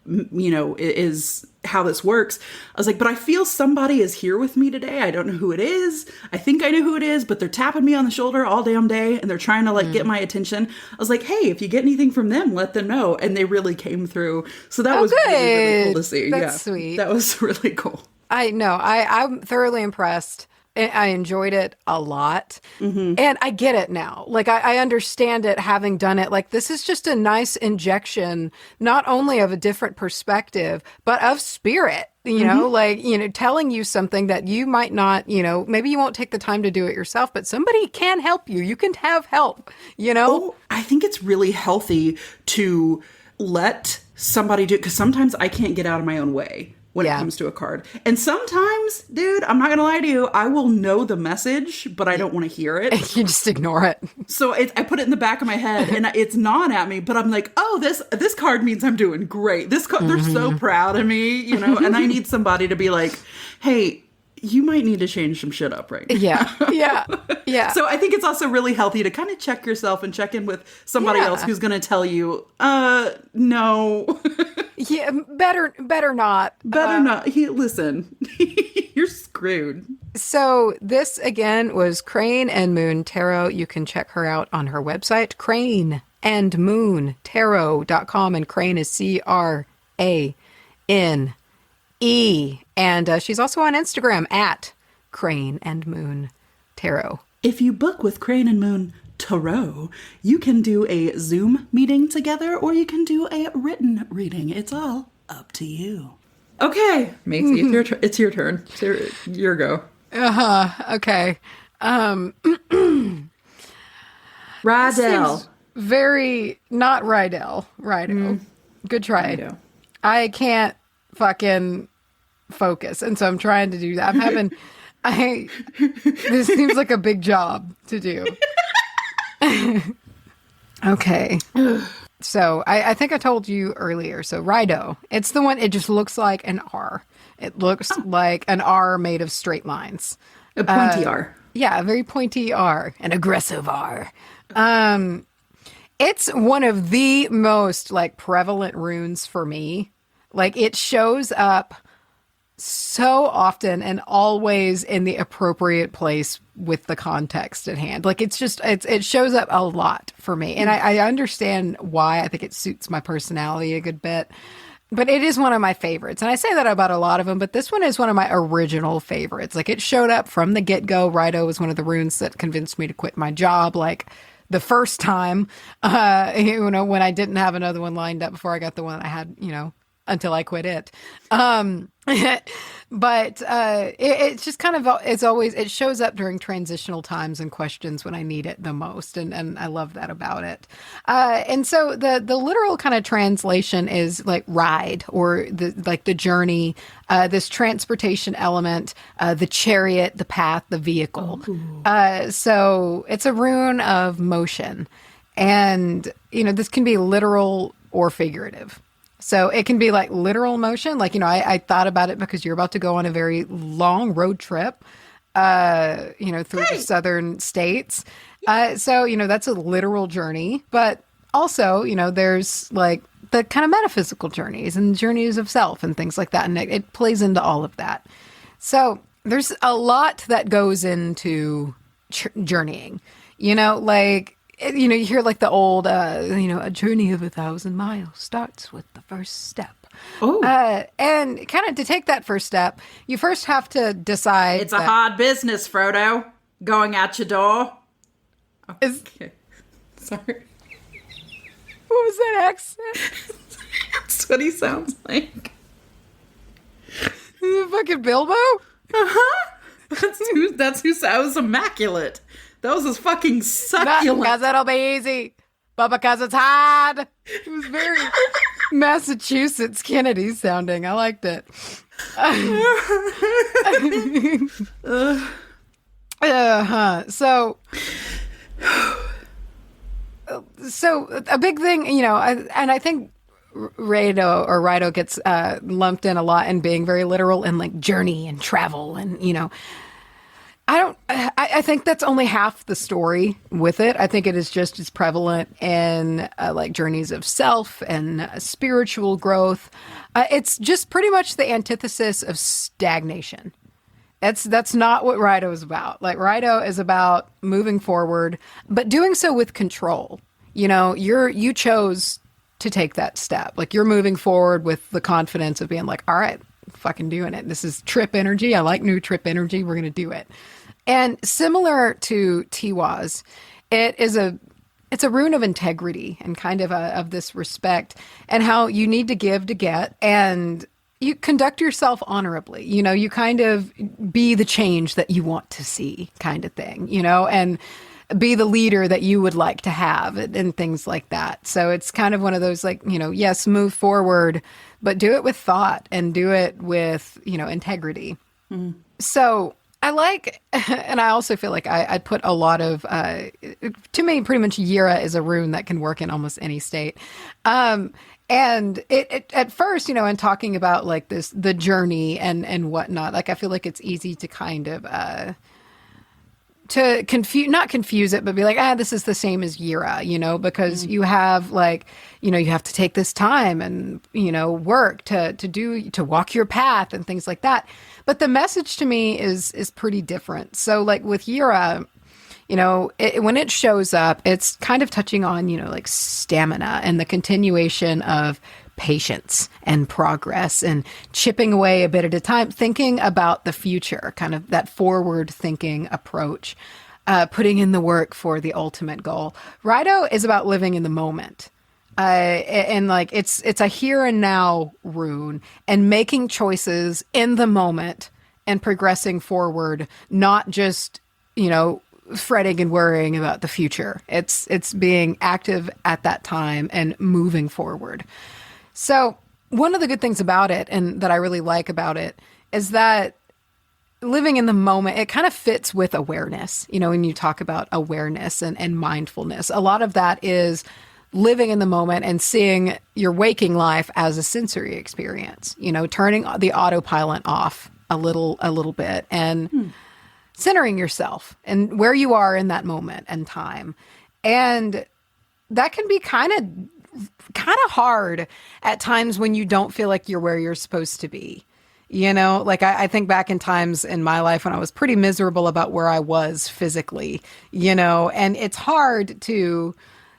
is how this works. I was like, but I feel somebody is here with me today. I don't know who it is. I think I know who it is, but they're tapping me on the shoulder all damn day and they're trying to like get my attention. I was like, hey, if you get anything from them, let them know. And they really came through. So that was really, really cool to see. That's sweet. That was really cool. I know. I'm thoroughly impressed. I enjoyed it a lot. And I get it now. Like, I understand it having done it. Like, this is just a nice injection, not only of a different perspective, but of spirit, telling you something that you might not, maybe you won't take the time to do it yourself, but somebody can help you. You can have help, Oh, I think it's really healthy to let somebody do it, because sometimes I can't get out of my own way when it comes to a card. And sometimes, dude, I'm not going to lie to you, I will know the message, but I don't want to hear it. You just ignore it. So I put it in the back of my head and it's gnawing at me, but I'm like, oh, this card means I'm doing great. They're so proud of me, and I need somebody to be like, hey, you might need to change some shit up right now. Yeah. So I think it's also really healthy to kind of check yourself and check in with somebody else who's going to tell you, no. Yeah, better not. Better not. Listen, you're screwed. So this, again, was Crane and Moon Tarot. You can check her out on her website, craneandmoontarot.com. And Crane is CRANE. And she's also on Instagram at Crane and Moon Tarot. If you book with Crane and Moon Tarot, you can do a Zoom meeting together, or you can do a written reading. It's all up to you. Okay, Macy, it's your turn. It's your go. Okay. Raidho. Very not Raidho. Good try. Raidho. I can't fucking focus, and so I'm trying to do that. I'm having this seems like a big job to do. Okay. So I think I told you earlier. So Raidho, it's the one, it just looks like an R. It looks like an R made of straight lines. A pointy R. Yeah, a very pointy R. An aggressive R. It's one of the most like prevalent runes for me. Like, it shows up so often and always in the appropriate place with the context at hand. Like, it shows up a lot for me. And I understand why. I think it suits my personality a good bit. But it is one of my favorites. And I say that about a lot of them, but this one is one of my original favorites. Like, it showed up from the get-go. Raidho was one of the runes that convinced me to quit my job, like, the first time, when I didn't have another one lined up before I got the one I had, until I quit it. But it's just kind of, it shows up during transitional times and questions when I need it the most. And I love that about it. And so the literal kind of translation is like ride, or the journey, this transportation element, the chariot, the path, the vehicle. So it's a rune of motion. And, this can be literal or figurative. So it can be like literal motion. Like, I thought about it because you're about to go on a very long road trip, through the southern states. So, that's a literal journey. But also, there's like the kind of metaphysical journeys and journeys of self and things like that. And it plays into all of that. So there's a lot that goes into journeying, like you hear like the old, a journey of 1,000 miles starts with the first step. Oh. And kind of to take that first step, you first have to decide. It's a hard business, Frodo. Going out your door. Okay. Sorry. What was that accent? That's what he sounds like. Fucking Bilbo? Uh-huh. That's who sounds immaculate. That was his fucking succulent. Not because it'll be easy, but because it's hard. It was very Massachusetts Kennedy sounding. I liked it. So a big thing, and I think Raidho gets lumped in a lot in being very literal and like journey and travel and I think that's only half the story with it. I think it is just as prevalent in like journeys of self and spiritual growth. It's just pretty much the antithesis of stagnation. That's not what Raidho is about. Like Raidho is about moving forward, but doing so with control. You chose to take that step. Like you're moving forward with the confidence of being like, all right, fucking doing it. This is trip energy. I like new trip energy. We're going to do it. And similar to Tiwa's, it's a rune of integrity and kind of this respect and how you need to give to get, and you conduct yourself honorably. You kind of be the change that you want to see kind of thing, and be the leader that you would like to have and things like that. So it's kind of one of those like, yes, move forward, but do it with thought and do it with, integrity. Mm. So I like, and I also feel like I put a lot of, to me, pretty much Yira is a rune that can work in almost any state. And it at first, in talking about like the journey and whatnot, like I feel like it's easy to kind of, to not confuse it, but be like, this is the same as Yira, because you have like, you have to take this time and, work to walk your path and things like that. But the message to me is pretty different. So like with Yira, when it shows up, it's kind of touching on, like stamina and the continuation of patience and progress and chipping away a bit at a time, thinking about the future, kind of that forward thinking approach, putting in the work for the ultimate goal. Raidho is about living in the moment. And like it's a here and now rune and making choices in the moment and progressing forward, not just, fretting and worrying about the future. It's being active at that time and moving forward. So one of the good things about it and that I really like about it is that living in the moment, it kind of fits with awareness. When you talk about awareness and mindfulness, a lot of that is living in the moment and seeing your waking life as a sensory experience, turning the autopilot off a little bit and centering yourself and where you are in that moment and time. And that can be kind of hard at times when you don't feel like you're where you're supposed to be. Like I think back in times in my life when I was pretty miserable about where I was physically, and it's hard to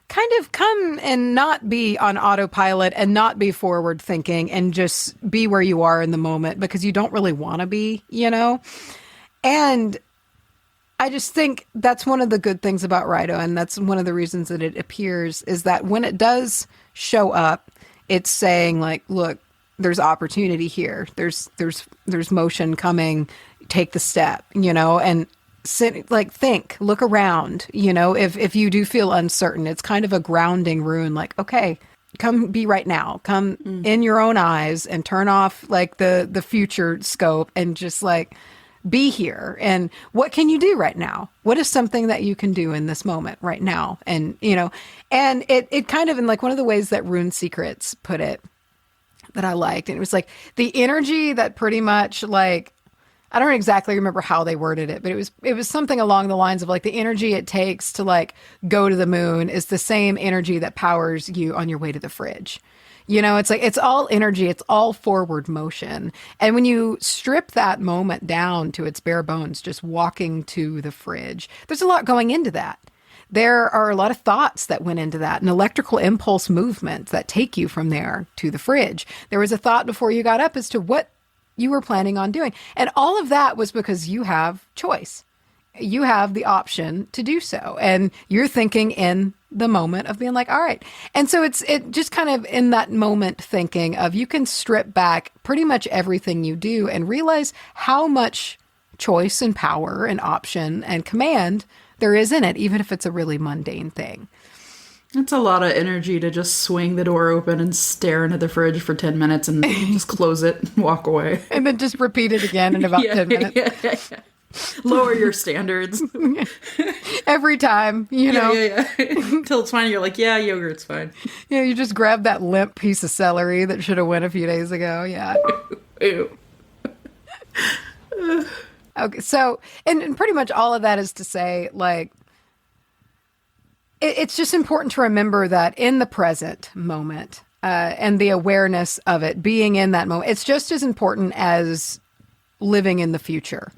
kind of come and not be on autopilot and not be forward thinking and just be where you are in the moment because you don't really want to be, And I just think that's one of the good things about Raidho, and that's one of the reasons that it appears, is that when it does show up, it's saying like, look, there's opportunity here. There's motion coming. Take the step, and think, look around, if you do feel uncertain, it's kind of a grounding rune. Like, okay, come be right now, come in your own eyes and turn off like the future scope and just like be here. And what can you do right now? What is something that you can do in this moment right now? And, and it kind of in like one of the ways that Rune Secrets put it that I liked. And it was like the energy that pretty much like, I don't exactly remember how they worded it, but it was something along the lines of like the energy it takes to like go to the moon is the same energy that powers you on your way to the fridge. It's like, it's all energy. It's all forward motion. And when you strip that moment down to its bare bones, just walking to the fridge, there's a lot going into that. there are a lot of thoughts that went into that, and electrical impulse movements that take you from there to the fridge. There was a thought before you got up as to what you were planning on doing. And all of that was because you have choice. You have the option to do so. And you're thinking in the moment of being like, all right. And so it just kind of in that moment thinking of you can strip back pretty much everything you do and realize how much choice and power and option and command there is in it, even if it's a really mundane thing. It's a lot of energy to just swing the door open and stare into the fridge for 10 minutes and just close it and walk away. And then just repeat it again in about 10 minutes. Yeah. Lower your standards. Every time, you know. Yeah. Until it's fine, you're like, yeah, yogurt's fine. Yeah, you just grab that limp piece of celery that should have went a few days ago. Yeah. Ew. Okay, so, and pretty much all of that is to say, like, it's just important to remember that in the present moment and the awareness of it, being in that moment, it's just as important as living in the future.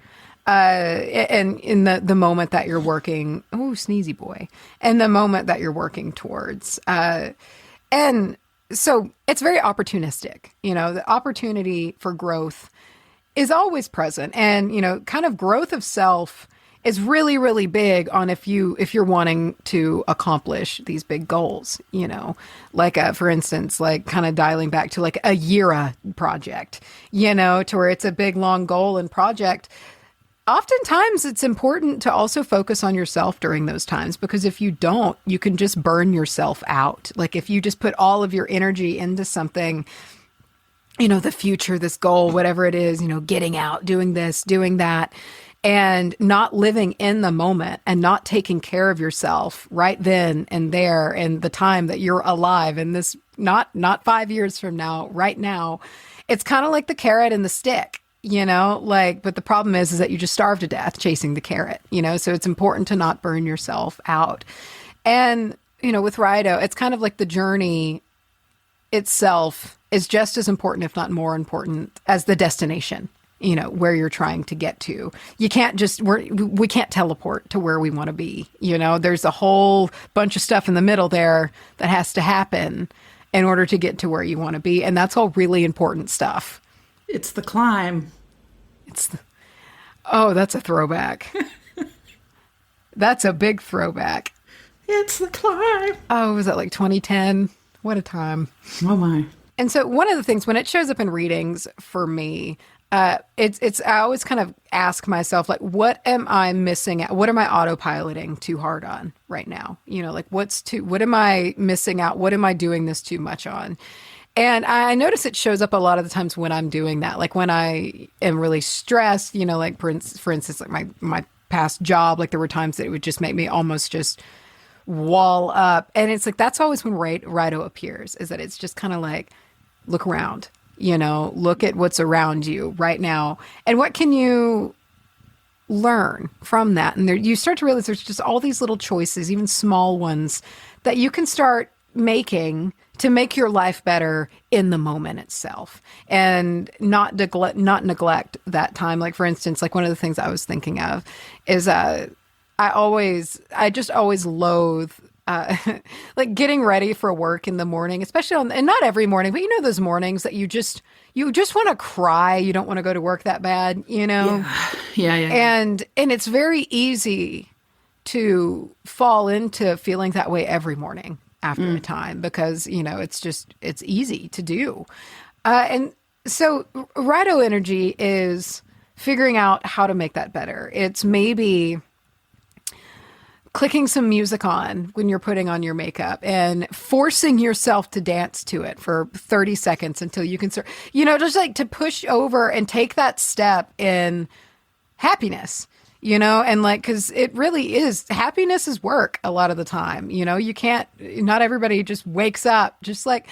And in the moment that you're working, sneezy boy, and the moment that you're working towards. And so it's very opportunistic, you know, the opportunity for growth is always present. And, you know, kind of growth of self is really, really big on if you're wanting to accomplish these big goals, you know, like, for instance, like kind of dialing back to like a Yira project, you know, to where it's a big, long goal and project. Oftentimes it's important to also focus on yourself during those times, because if you don't, you can just burn yourself out. Like if you just put all of your energy into something, you know, the future, this goal, whatever it is, you know, getting out, doing this, doing that, and not living in the moment and not taking care of yourself right then and there and the time that you're alive and this, not 5 years from now, right now, it's kind of like the carrot and the stick. You know, like, but the problem is that you just starve to death chasing the carrot, you know, so it's important to not burn yourself out. And, you know, with Raidho, it's kind of like the journey itself is just as important, if not more important, as the destination, you know, where you're trying to get to. You can't just, we can't teleport to where we want to be. You know, there's a whole bunch of stuff in the middle there that has to happen in order to get to where you want to be. And that's all really important stuff. It's the climb. That's a throwback. That's a big throwback. It's the climb. Oh, was that like 2010? What a time. Oh my. And so one of the things when it shows up in readings for me, it's I always kind of ask myself, like, what am I missing out? What am I autopiloting too hard on right now? You know, like what am I missing out? What am I doing this too much on? And I notice it shows up a lot of the times when I'm doing that. Like when I am really stressed, you know, like for instance, like my past job, like there were times that it would just make me almost just wall up. And it's like, that's always when Raidho appears, is that it's just kind of like, look around, you know, look at what's around you right now. And what can you learn from that? And you start to realize there's just all these little choices, even small ones, that you can start making to make your life better in the moment itself, and not neglect that time. Like for instance, like one of the things I was thinking of is I just always loathe like getting ready for work in the morning, especially and not every morning, but you know those mornings that you just want to cry, you don't want to go to work that bad, you know? Yeah. And it's very easy to fall into feeling that way every morning after a time, because, you know, it's easy to do. And so Raidho energy is figuring out how to make that better. It's maybe clicking some music on when you're putting on your makeup and forcing yourself to dance to it for 30 seconds until you can start, you know, just like to push over and take that step in happiness. You know, and like, because it really is, happiness is work a lot of the time. You know, not everybody just wakes up just like,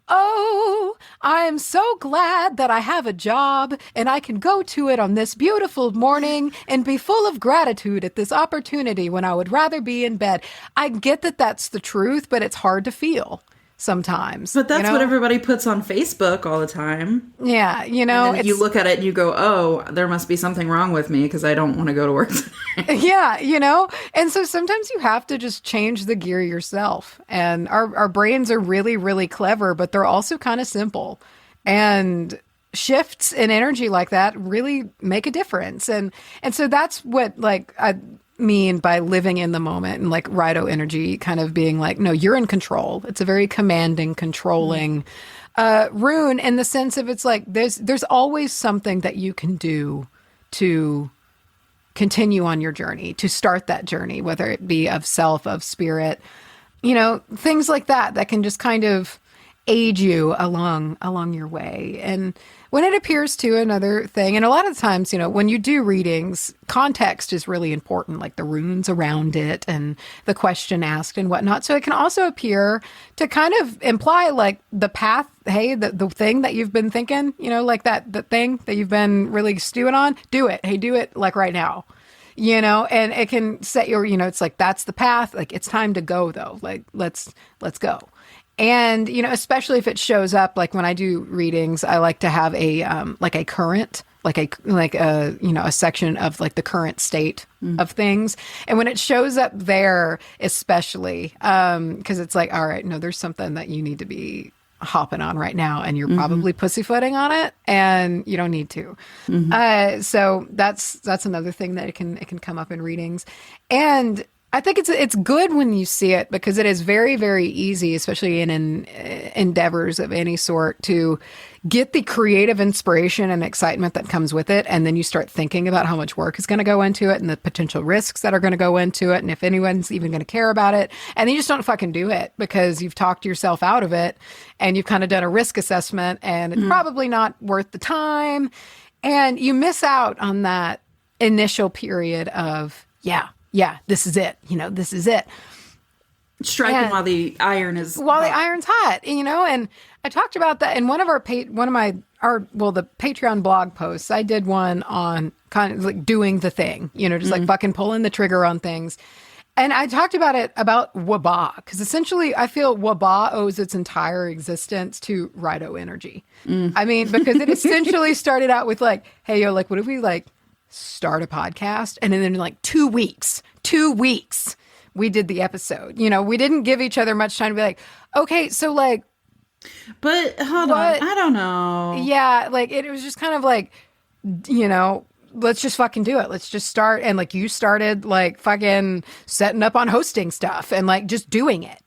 oh, I am so glad that I have a job and I can go to it on this beautiful morning and be full of gratitude at this opportunity when I would rather be in bed. I get that that's the truth, but it's hard to feel sometimes. But that's what everybody puts on Facebook all the time. Yeah, And you look at it and you go, oh, there must be something wrong with me because I don't want to go to work today. Yeah, and so sometimes you have to just change the gear yourself. And our brains are really, really clever, but they're also kind of simple. And shifts in energy like that really make a difference. And so that's what I mean by living in the moment, and like Raidho energy kind of being like, no, you're in control. It's a very commanding, controlling rune, in the sense of it's like there's always something that you can do to continue on your journey, to start that journey, whether it be of self, of spirit, things like that can just kind of aid you along your way. And when it appears to another thing, and a lot of times, when you do readings, context is really important, like the runes around it and the question asked and whatnot. So it can also appear to kind of imply like the path, hey, the thing that you've been thinking, like the thing that you've been really stewing on, do it. Hey, do it like right now. And it can set your, it's like, that's the path. Like, it's time to go though. Like, let's go. And, especially if it shows up, like when I do readings, I like to have a current, a section of like the current state of things. And when it shows up there, especially, cause it's like, all right, no, there's something that you need to be hopping on right now, and you're probably pussyfooting on it, and you don't need to. So that's another thing that it can come up in readings. And I think it's good when you see it, because it is very, very easy, especially in endeavors of any sort, to get the creative inspiration and excitement that comes with it. And then you start thinking about how much work is going to go into it and the potential risks that are going to go into it, and if anyone's even going to care about it. And then you just don't fucking do it because you've talked yourself out of it, and you've kind of done a risk assessment, and it's probably not worth the time. And you miss out on that initial period of, yeah, this is it. This is it. Striking while the iron is the iron's hot. And I talked about that in one of the Patreon blog posts. I did one on kind of like doing the thing, just like fucking pulling the trigger on things. And I talked about wbah, because essentially I feel wbah owes its entire existence to Raidho energy. I mean, because it essentially started out with like, hey, yo, like, what if we like start a podcast, and then in like 2 weeks we did the episode. We didn't give each other much time to be like, okay, so like, but hold on, I don't know. Yeah, like it was just kind of like, let's just fucking do it. Let's just start. And like you started like fucking setting up on hosting stuff and like just doing it,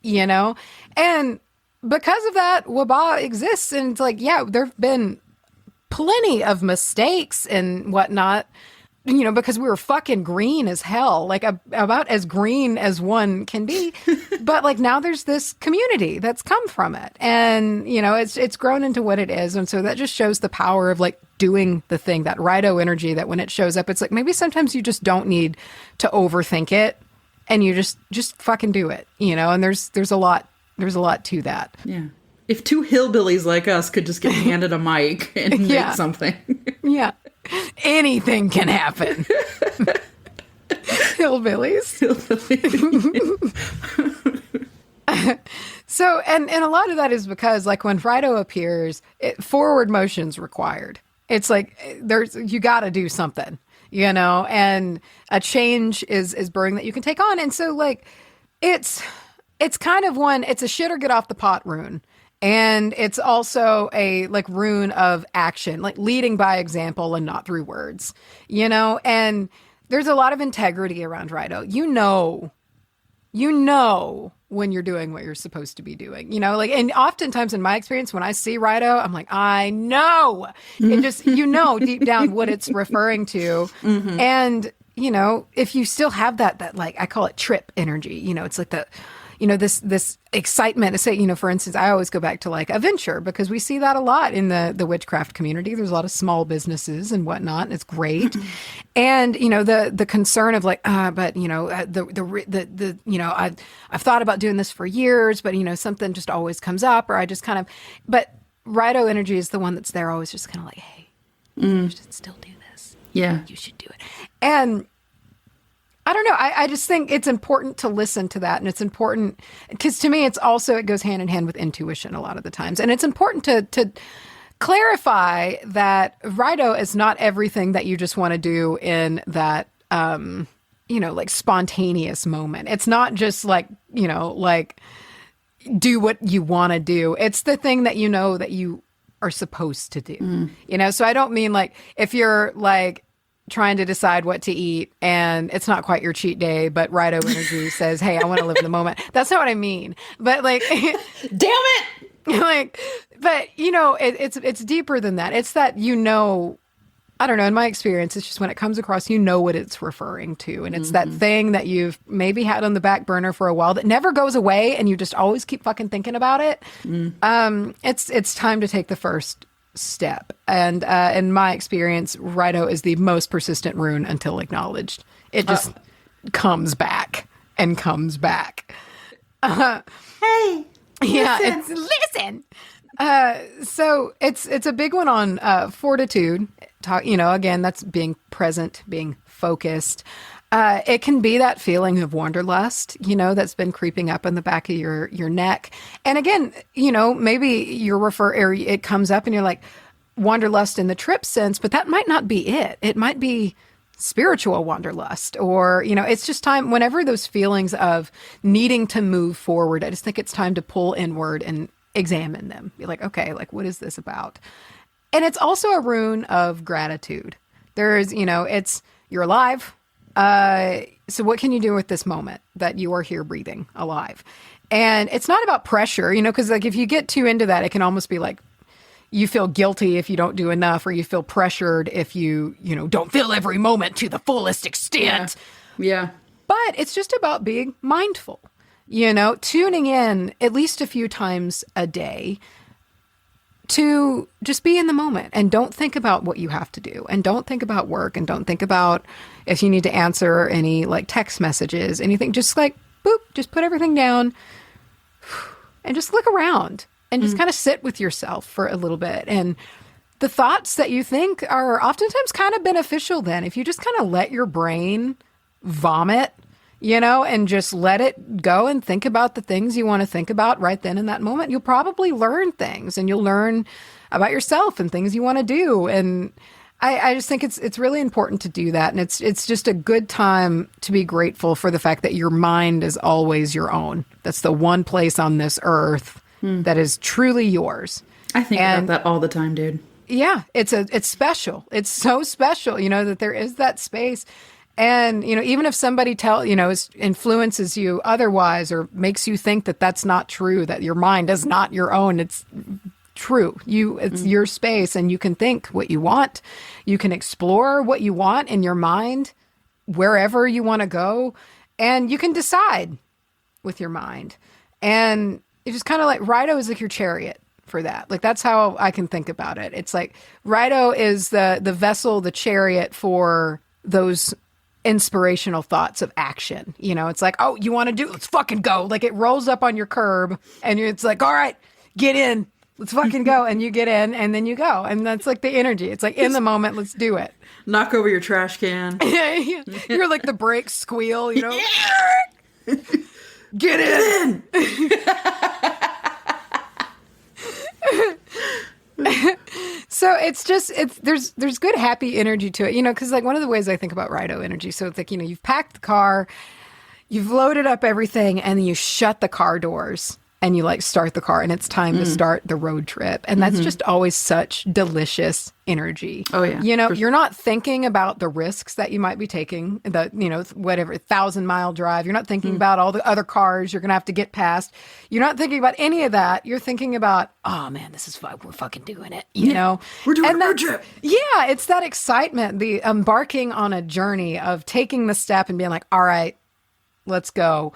and because of that, wbah exists. And it's like, yeah, there've been plenty of mistakes and whatnot, because we were fucking green as hell, like about as green as one can be. But like now there's this community that's come from it, and it's grown into what it is. And so that just shows the power of like doing the thing, that Raidho energy, that when it shows up, it's like maybe sometimes you just don't need to overthink it, and you just fucking do it, and there's a lot to that. Yeah. If two hillbillies like us could just get handed a mic and make something. Yeah. Anything can happen. Hillbillies. So, and a lot of that is because like when Raidho appears, forward motion's required. It's like you got to do something, and a change is brewing that you can take on. And so like it's kind of it's a shit or get off the pot rune. And it's also a like rune of action, like leading by example and not through words, and there's a lot of integrity around Raidho. When you're doing what you're supposed to be doing, and oftentimes in my experience, when I see Raidho, I'm like, I know it just, deep down what it's referring to. And, if you still have that, like, I call it trip energy, it's like this excitement. Say, for instance, I always go back to like a venture, because we see that a lot in the witchcraft community. There's a lot of small businesses and whatnot, and it's great. And the concern of like, I've thought about doing this for years, but something just always comes up, or I just kind of. But Raidho energy is the one that's there, always just kind of like, hey, you should still do this. Yeah, you should do it. And I don't know. I just think it's important to listen to that. And it's important because to me, it goes hand in hand with intuition a lot of the times. And it's important to clarify that Raidho is not everything that you just want to do in that, like spontaneous moment. It's not just like, like do what you want to do. It's the thing that that you are supposed to do, So I don't mean like if you're like trying to decide what to eat and it's not quite your cheat day, but Raidho energy says, hey, I want to live in the moment. That's not what I mean. But like, damn it. Like, but it's deeper than that. It's that, I don't know, in my experience, it's just when it comes across, what it's referring to. And it's that thing that you've maybe had on the back burner for a while that never goes away and you just always keep fucking thinking about it. It's time to take the first step. And in my experience, Raidho is the most persistent rune until acknowledged. It just comes back and comes back. Hey, yeah, listen. Listen. So it's a big one on fortitude. Again, that's being present, being focused. It can be that feeling of wanderlust, that's been creeping up in the back of your neck. And again, maybe it comes up and you're like wanderlust in the trip sense, but that might not be it. It might be spiritual wanderlust, or, it's just time whenever those feelings of needing to move forward, I just think it's time to pull inward and examine them. Be like, okay, like what is this about? And it's also a rune of gratitude. There's, it's, you're alive. So what can you do with this moment that you are here breathing alive? And it's not about pressure, because like if you get too into that, it can almost be like you feel guilty if you don't do enough, or you feel pressured if you don't feel every moment to the fullest extent. Yeah. But it's just about being mindful, tuning in at least a few times a day to just be in the moment and don't think about what you have to do, and don't think about work, and don't think about if you need to answer any like text messages, anything. Just like, boop, just put everything down and just look around and just kind of sit with yourself for a little bit. And the thoughts that you think are oftentimes kind of beneficial then, if you just kind of let your brain vomit, and just let it go and think about the things you want to think about right then in that moment, you'll probably learn things, and you'll learn about yourself and things you want to do. And I just think it's really important to do that. And it's just a good time to be grateful for the fact that your mind is always your own. That's the one place on this earth that is truly yours. I think about that all the time, dude. Yeah, it's special. It's so special, that there is that space. And, even if somebody influences you otherwise, or makes you think that that's not true, that your mind is not your own, it's true. It's your space, and you can think what you want. You can explore what you want in your mind, wherever you want to go, and you can decide with your mind. And it's just kind of like Raidho is like your chariot for that. Like, that's how I can think about it. It's like Raidho is the vessel, the chariot for those inspirational thoughts of action. It's like, oh, you want to do, let's fucking go. Like, it rolls up on your curb and it's like, all right, get in, let's fucking go. And you get in and then you go. And that's like the energy. It's like, in the moment, let's do it. Knock over your trash can. You're like the brake squeal, Get in. So there's good happy energy to it, because like one of the ways I think about Raidho energy, so it's like, you've packed the car, you've loaded up everything, and then you shut the car doors and you like start the car, and it's time to start the road trip. And that's just always such delicious energy. Oh yeah. You're not thinking about the risks that you might be taking, the, whatever 1,000-mile drive. You're not thinking about all the other cars you're going to have to get past. You're not thinking about any of that. You're thinking about, oh man, this is fun. We're fucking doing it. We're doing a road trip. Yeah. It's that excitement, the embarking on a journey of taking the step and being like, all right, let's go.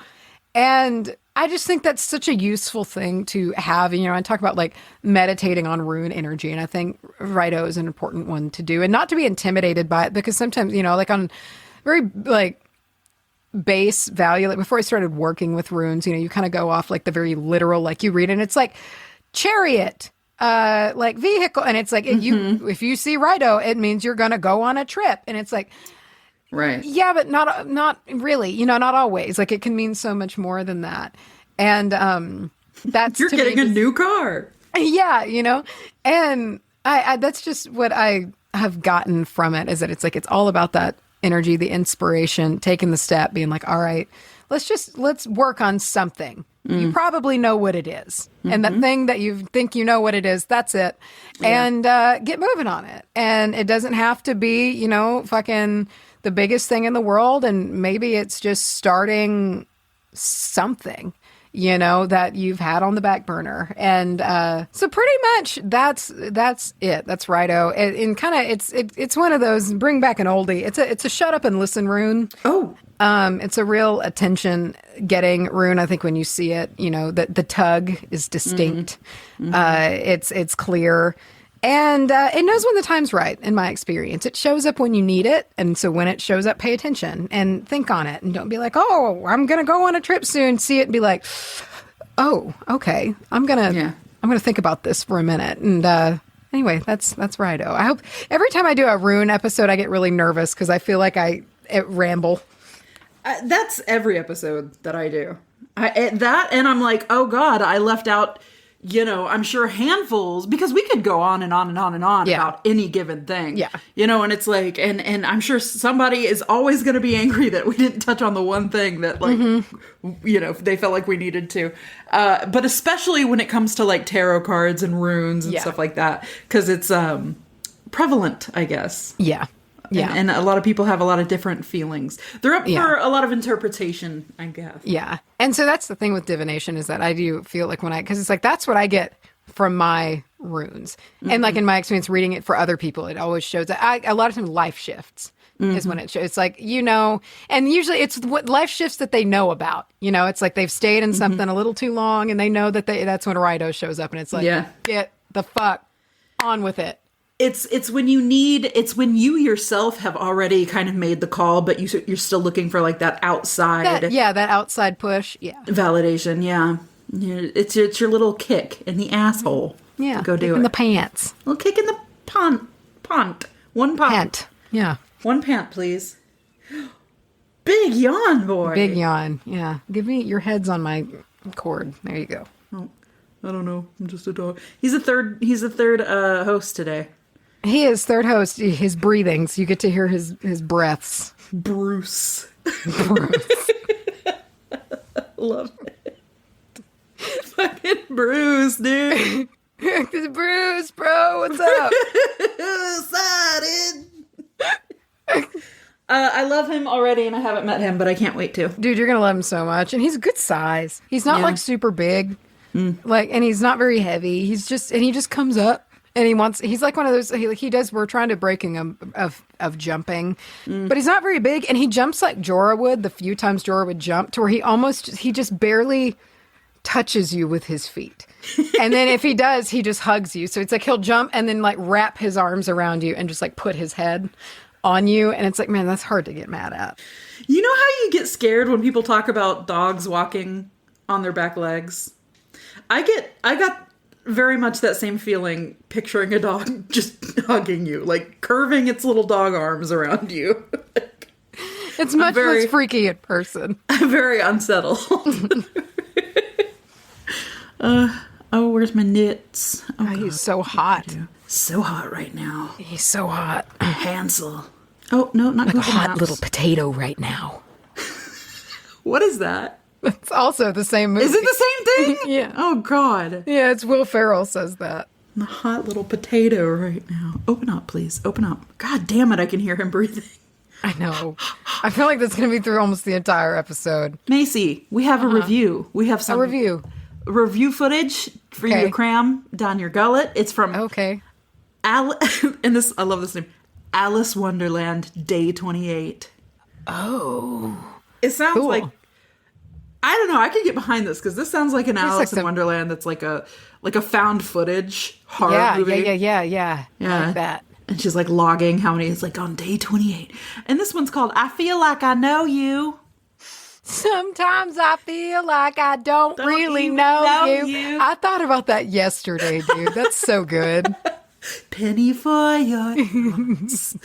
And I just think that's such a useful thing to have. I talk about like meditating on rune energy, and I think Raidho is an important one to do, and not to be intimidated by it, because sometimes, like on very like base value, like before I started working with runes, you kind of go off like the very literal, like you read and it's like chariot, like vehicle. And it's like, if you see Raidho, it means you're going to go on a trip. And it's like, Right. Yeah, but not really. You know, not always. Like, it can mean so much more than that. And that's You're getting a new car. Yeah, you know, and I that's just what I have gotten from it, is that it's like, it's all about that energy, the inspiration, taking the step, being like, all right, let's work on something. You probably know what it is. And that thing that you think you know what it is, that's it. Yeah. And get moving on it. And it doesn't have to be, you know, fucking the biggest thing in the world. And maybe it's just starting something, you know, that you've had on the back burner. And so pretty much that's it. That's Raidho. And kind of it's one of those, bring back an oldie. It's a shut up and listen rune. Oh. It's a real attention getting rune. I think when you see it, you know, that the tug is distinct. It's clear. And it knows when the time's right, in my experience. It shows up when you need it. And so when it shows up, pay attention and think on it. And don't be like, oh, I'm going to go on a trip soon. See it and be like, oh, okay. I'm going to think about this for a minute. And anyway, that's Raidho. I hope every time I do a rune episode, I get really nervous because I feel like I ramble. That's every episode that I do. That, and I'm like, oh God, I left out, you know, I'm sure handfuls, because we could go on and on and on and on about any given thing. Yeah. You know, and it's like, and I'm sure somebody is always going to be angry that we didn't touch on the one thing that, like, you know, they felt like we needed to. But especially when it comes to, like, tarot cards and runes and stuff like that, because it's prevalent, I guess. Yeah. Yeah. And a lot of people have a lot of different feelings. They're up for a lot of interpretation, I guess. Yeah. And so that's the thing with divination, is that I do feel like because it's like, that's what I get from my runes. And like in my experience reading it for other people, it always shows that a lot of times life shifts is when it shows. It's like, you know, and usually it's what life shifts that they know about. You know, it's like they've stayed in something a little too long and they know that that's when Raidho shows up, and it's like, get the fuck on with it. It's when you yourself have already kind of made the call, but you're still looking for like that outside. That outside push. Yeah. Validation. Yeah. It's your little kick in the asshole. Yeah. Go do it. In the pants. A little kick in the pant. One pant. Pant. Yeah. One pant, please. Big yawn, boy. Big yawn. Yeah. Give me your head's on my cord. There you go. Oh, I don't know. I'm just a dog. He's a third host today. He is third host. His breathings. You get to hear his breaths. Bruce. Love it. Fucking Bruce, dude. Bruce, bro. What's up? I love him already, and I haven't met him, but I can't wait to. Dude, you're gonna love him so much. And he's a good size. He's not like super big. Like, and he's not very heavy. He just comes up. And he's like one of those, he does, we're trying to breaking him of jumping, but he's not very big. And he jumps like Jorah would, the few times Jorah would jump, to where he just barely touches you with his feet. And then if he does, he just hugs you. So it's like he'll jump and then like wrap his arms around you and just like put his head on you. And it's like, man, that's hard to get mad at. You know how you get scared when people talk about dogs walking on their back legs? I got very much that same feeling picturing a dog just hugging you, like curving its little dog arms around you. It's much less freaky in person. I'm very unsettled. Where's my knits? Oh, he's so hot. So hot right now. He's so hot. Hansel. Oh, no, not like Google a hot Maps. little potato right now. What is that? It's also the same movie. Is it the same thing? Yeah. Oh, God. Yeah, it's Will Ferrell says that. The hot little potato right now. Open up, please. Open up. God damn it, I can hear him breathing. I know. I feel like that's going to be through almost the entire episode. Macy, we have a review. We have some review footage for you to cram down your gullet. It's from and this, I love this name, Alice Wonderland Day 28. Oh. It sounds like, I don't know, I could get behind this because this sounds like an Alice in Wonderland that's like a found footage horror movie. Yeah. Like that. And she's like logging how many, it's like on day 28. And this one's called I Feel Like I Know You. Sometimes I feel like I don't really know you. I thought about that yesterday, dude. That's so good. Penny for your thoughts.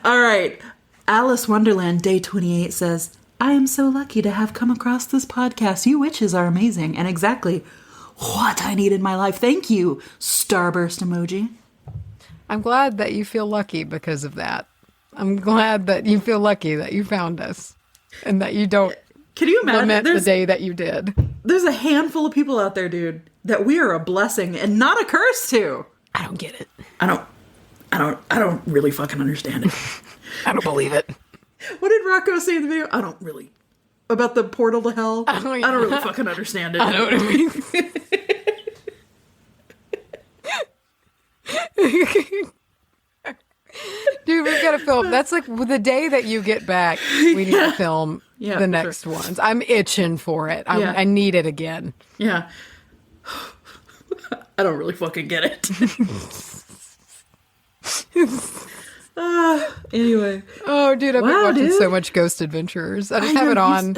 All right. Alice Wonderland Day 28 says, I am so lucky to have come across this podcast. You witches are amazing and exactly what I need in my life. Thank you, starburst emoji. I'm glad that you feel lucky because of that. I'm glad that you feel lucky that you found us and that you don't Can you imagine lament the day that you did. There's a handful of people out there, dude, that we are a blessing and not a curse to. I don't get it. I don't really fucking understand it. I don't believe it. What did Rocco say in the video? I don't really. About the portal to hell? Oh, yeah. I don't really fucking understand it. I know what I mean. Dude, we've got to film. That's like the day that you get back, we need to film the next ones. I'm itching for it. I need it again. Yeah. I don't really fucking get it. Anyway. Oh, dude, I've been watching so much Ghost Adventurers. I just have it on.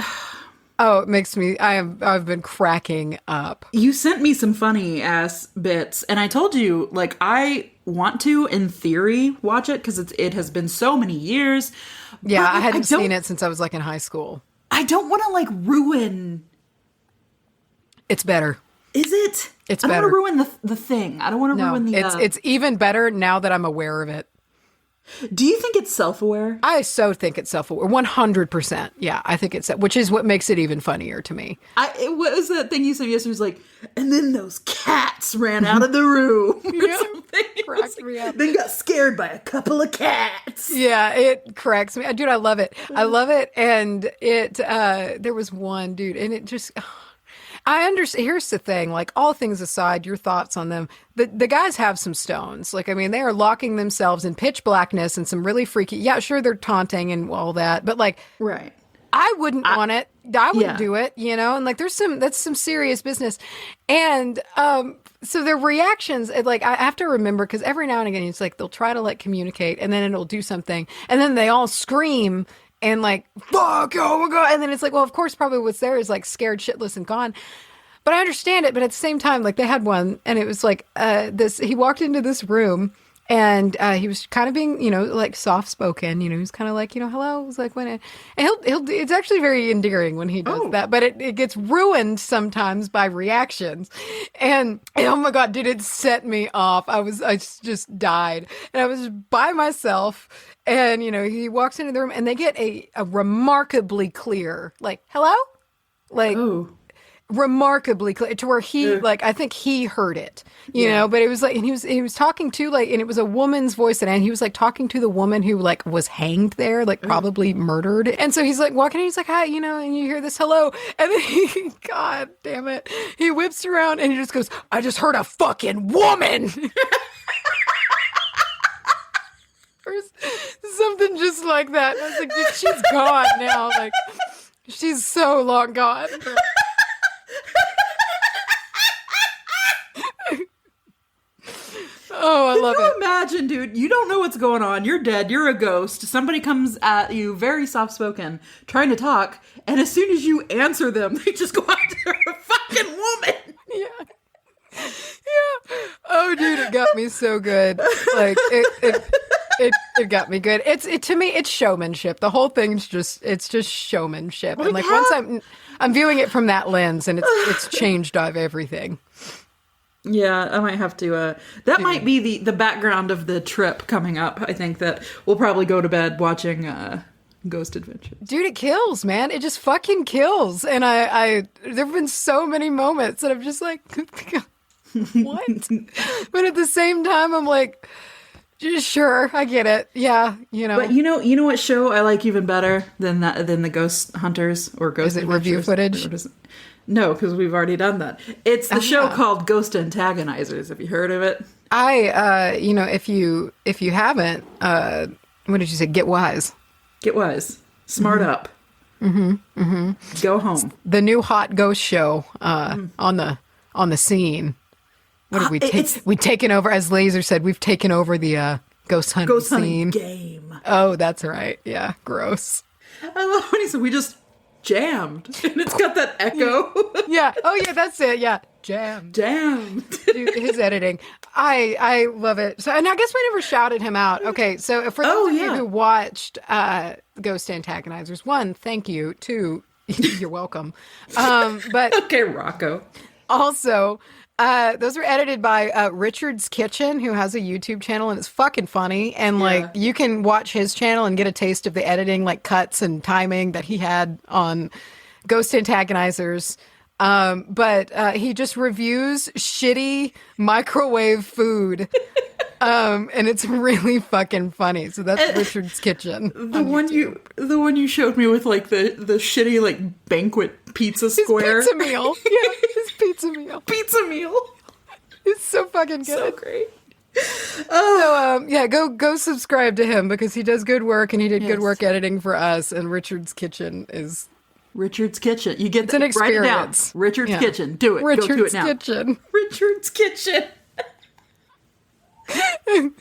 Oh, it makes me, I've been cracking up. You sent me some funny ass bits, and I told you, like, I want to, in theory, watch it, because it has been so many years. Yeah, I hadn't seen it since I was, like, in high school. I don't want to, like, ruin... It's better. Is it? It's better. I don't want to ruin the thing. I don't want to ruin the... It's even better now that I'm aware of it. Do you think it's self-aware? I so think it's self-aware. 100%. Yeah, I think it's... Which is what makes it even funnier to me. What was that thing you said yesterday? It was like, and then those cats ran out of the room. Yeah, cracked me up. Then got scared by a couple of cats. Yeah, it cracks me. Dude, I love it. I love it. And it... there was one, dude, and it just... I understand. Here's the thing, like, all things aside, your thoughts on them. The guys have some stones. Like, I mean, they are locking themselves in pitch blackness and some really freaky. Yeah, sure, they're taunting and all that, but like, right. I wouldn't want it. I wouldn't do it, you know? And like, that's some serious business. And, so their reactions, like, I have to remember, because every now and again, it's like, they'll try to like communicate and then it'll do something. And then they all scream and like, fuck, oh my God. And then it's like, well, of course, probably what's there is like scared shitless and gone. But I understand it. But at the same time, like, they had one, and it was like he walked into this room, and he was kind of being, you know, like soft spoken. You know, he was kind of like, you know, hello. It was like and he'll. It's actually very endearing when he does that, but it gets ruined sometimes by reactions. And oh my God, dude, it set me off. I just died, and I was by myself. And, you know, he walks into the room and they get a remarkably clear, like, hello? Like, remarkably clear to where he, like, I think he heard it, you know, but it was like, and he was talking to, like, and it was a woman's voice, and he was like talking to the woman who, like, was hanged there, like, probably murdered. And so he's like walking in, he's like, hi, you know, and you hear this hello. And then God damn it. He whips around and he just goes, I just heard a fucking woman. Or something just like that. And I was like, dude, she's gone now. Like, she's so long gone. Oh, I love it. Imagine, dude, you don't know what's going on. You're dead. You're a ghost. Somebody comes at you, very soft-spoken, trying to talk, and as soon as you answer them, they just go after a fucking woman. Yeah. Yeah. Oh, dude, it got me so good. Like, it got me good. To me, it's showmanship. The whole thing's just showmanship. Like, and like once I'm viewing it from that lens, and it's changed everything. Yeah, I might have to, that might be the background of the trip coming up. I think that we'll probably go to bed watching, Ghost Adventures. Dude, it kills, man. It just fucking kills. And there've been so many moments that I'm just like, what? But at the same time, I'm like, sure, I get it. Yeah, you know. But you know what show I like even better than the Ghost Hunters or Ghost Adventures? Review footage? No, because we've already done that. It's the show called Ghost Antagonizers. Have you heard of it? You know, if you haven't, what did you say? Get wise. Get wise. Smart up. Mm-hmm. Mm-hmm. Go home. The new hot ghost show on the scene. What have we taken? We've taken over, as Laser said, we've taken over the ghost hunting scene. Game. Oh, that's right. Yeah, gross. I love when he said we just jammed. And it's got that echo. Yeah. Oh, yeah, that's it. Yeah. Jammed. Dude, his editing. I love it. So, and I guess we never shouted him out. Okay, so for those of you who watched Ghost Antagonizers, one, thank you. Two, you're welcome. But okay, Rocco. Also, those were edited by Richard's Kitchen, who has a YouTube channel, and it's fucking funny. And like, you can watch his channel and get a taste of the editing, like cuts and timing that he had on Ghost Antagonizers. But he just reviews shitty microwave food. And it's really fucking funny. So that's Richard's Kitchen. The one you showed me with like the shitty like banquet pizza square. His pizza meal. Yeah, his pizza meal. Pizza meal. It's so fucking good. So great. So yeah, go subscribe to him because he does good work and he did good work editing for us. And Richard's Kitchen is Richard's Kitchen. You get an experience. Write it down. Richard's Kitchen. Do it. Richard's Go do it now. Kitchen. Richard's Kitchen. Can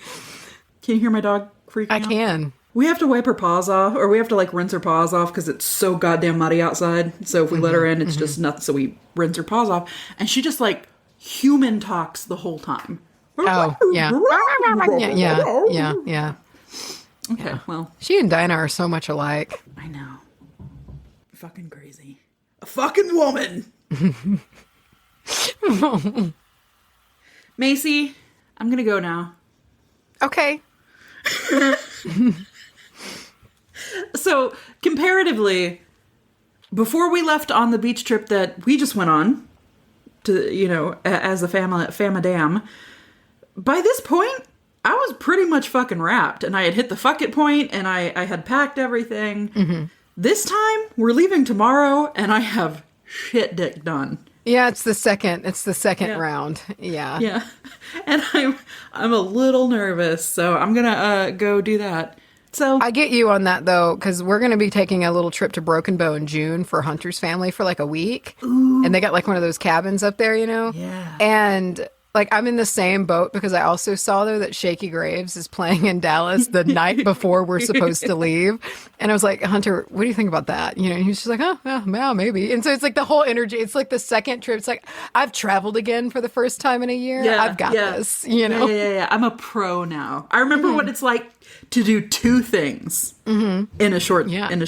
you hear my dog freaking out? I can. We have to wipe her paws off, or we have to like rinse her paws off because it's so goddamn muddy outside. So if we let her in, it's just nuts. So we rinse her paws off, and she just like human talks the whole time. Oh yeah, yeah. Okay, well, she and Dinah are so much alike. I know. Fucking crazy. A fucking woman. Macy, I'm gonna go now. Okay. So, comparatively, before we left on the beach trip that we just went on, to as a famadam, by this point, I was pretty much fucking wrapped, and I had hit the fuck it point, and I had packed everything. Mm-hmm. This time, we're leaving tomorrow, and I have shit dick done. Yeah, it's the second round. Yeah. Yeah. And I'm a little nervous, so I'm going to go do that. So I get you on that though, because we're going to be taking a little trip to Broken Bow in June for Hunter's family for like a week. Ooh. And they got like one of those cabins up there, Yeah. And like, I'm in the same boat because I also saw though that Shaky Graves is playing in Dallas the night before we're supposed to leave. And I was like, Hunter, what do you think about that? And he was just like, oh, yeah, maybe. And so it's like the whole energy. It's like the second trip. It's like, I've traveled again for the first time in a year. Yeah, I've got this, Yeah. I'm a pro now. I remember what it's like to do two things in a short, days in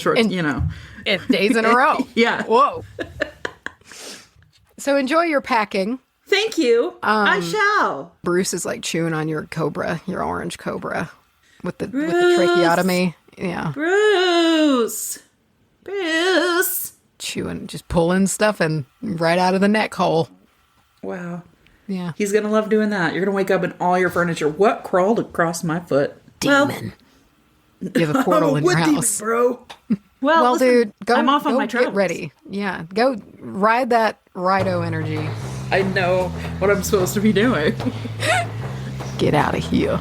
a row. Yeah. Whoa. So enjoy your packing. Thank you. I shall. Bruce is like chewing on your cobra, your orange cobra, with the tracheotomy. Yeah. Bruce. Chewing, just pulling stuff and right out of the neck hole. Wow. Yeah. He's going to love doing that. You're going to wake up and all your furniture. What crawled across my foot? Demon. You have a portal in your house. Demon, bro. Well, listen, dude, I'm off on my travels. Get ready. Yeah. Go ride that Raidho energy. I know what I'm supposed to be doing. Get out of here.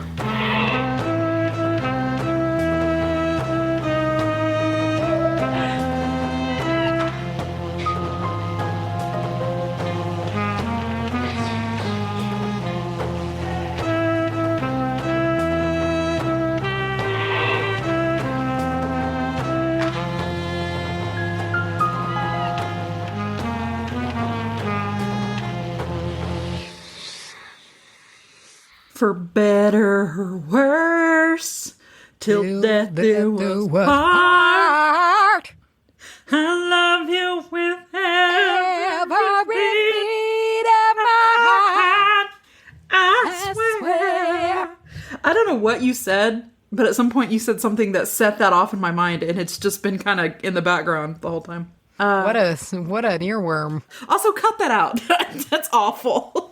For better or worse, till death do us part. I love you with every beat of my heart. I swear. I don't know what you said, but at some point you said something that set that off in my mind, and it's just been kind of in the background the whole time. What an earworm. Also, cut that out. That's awful.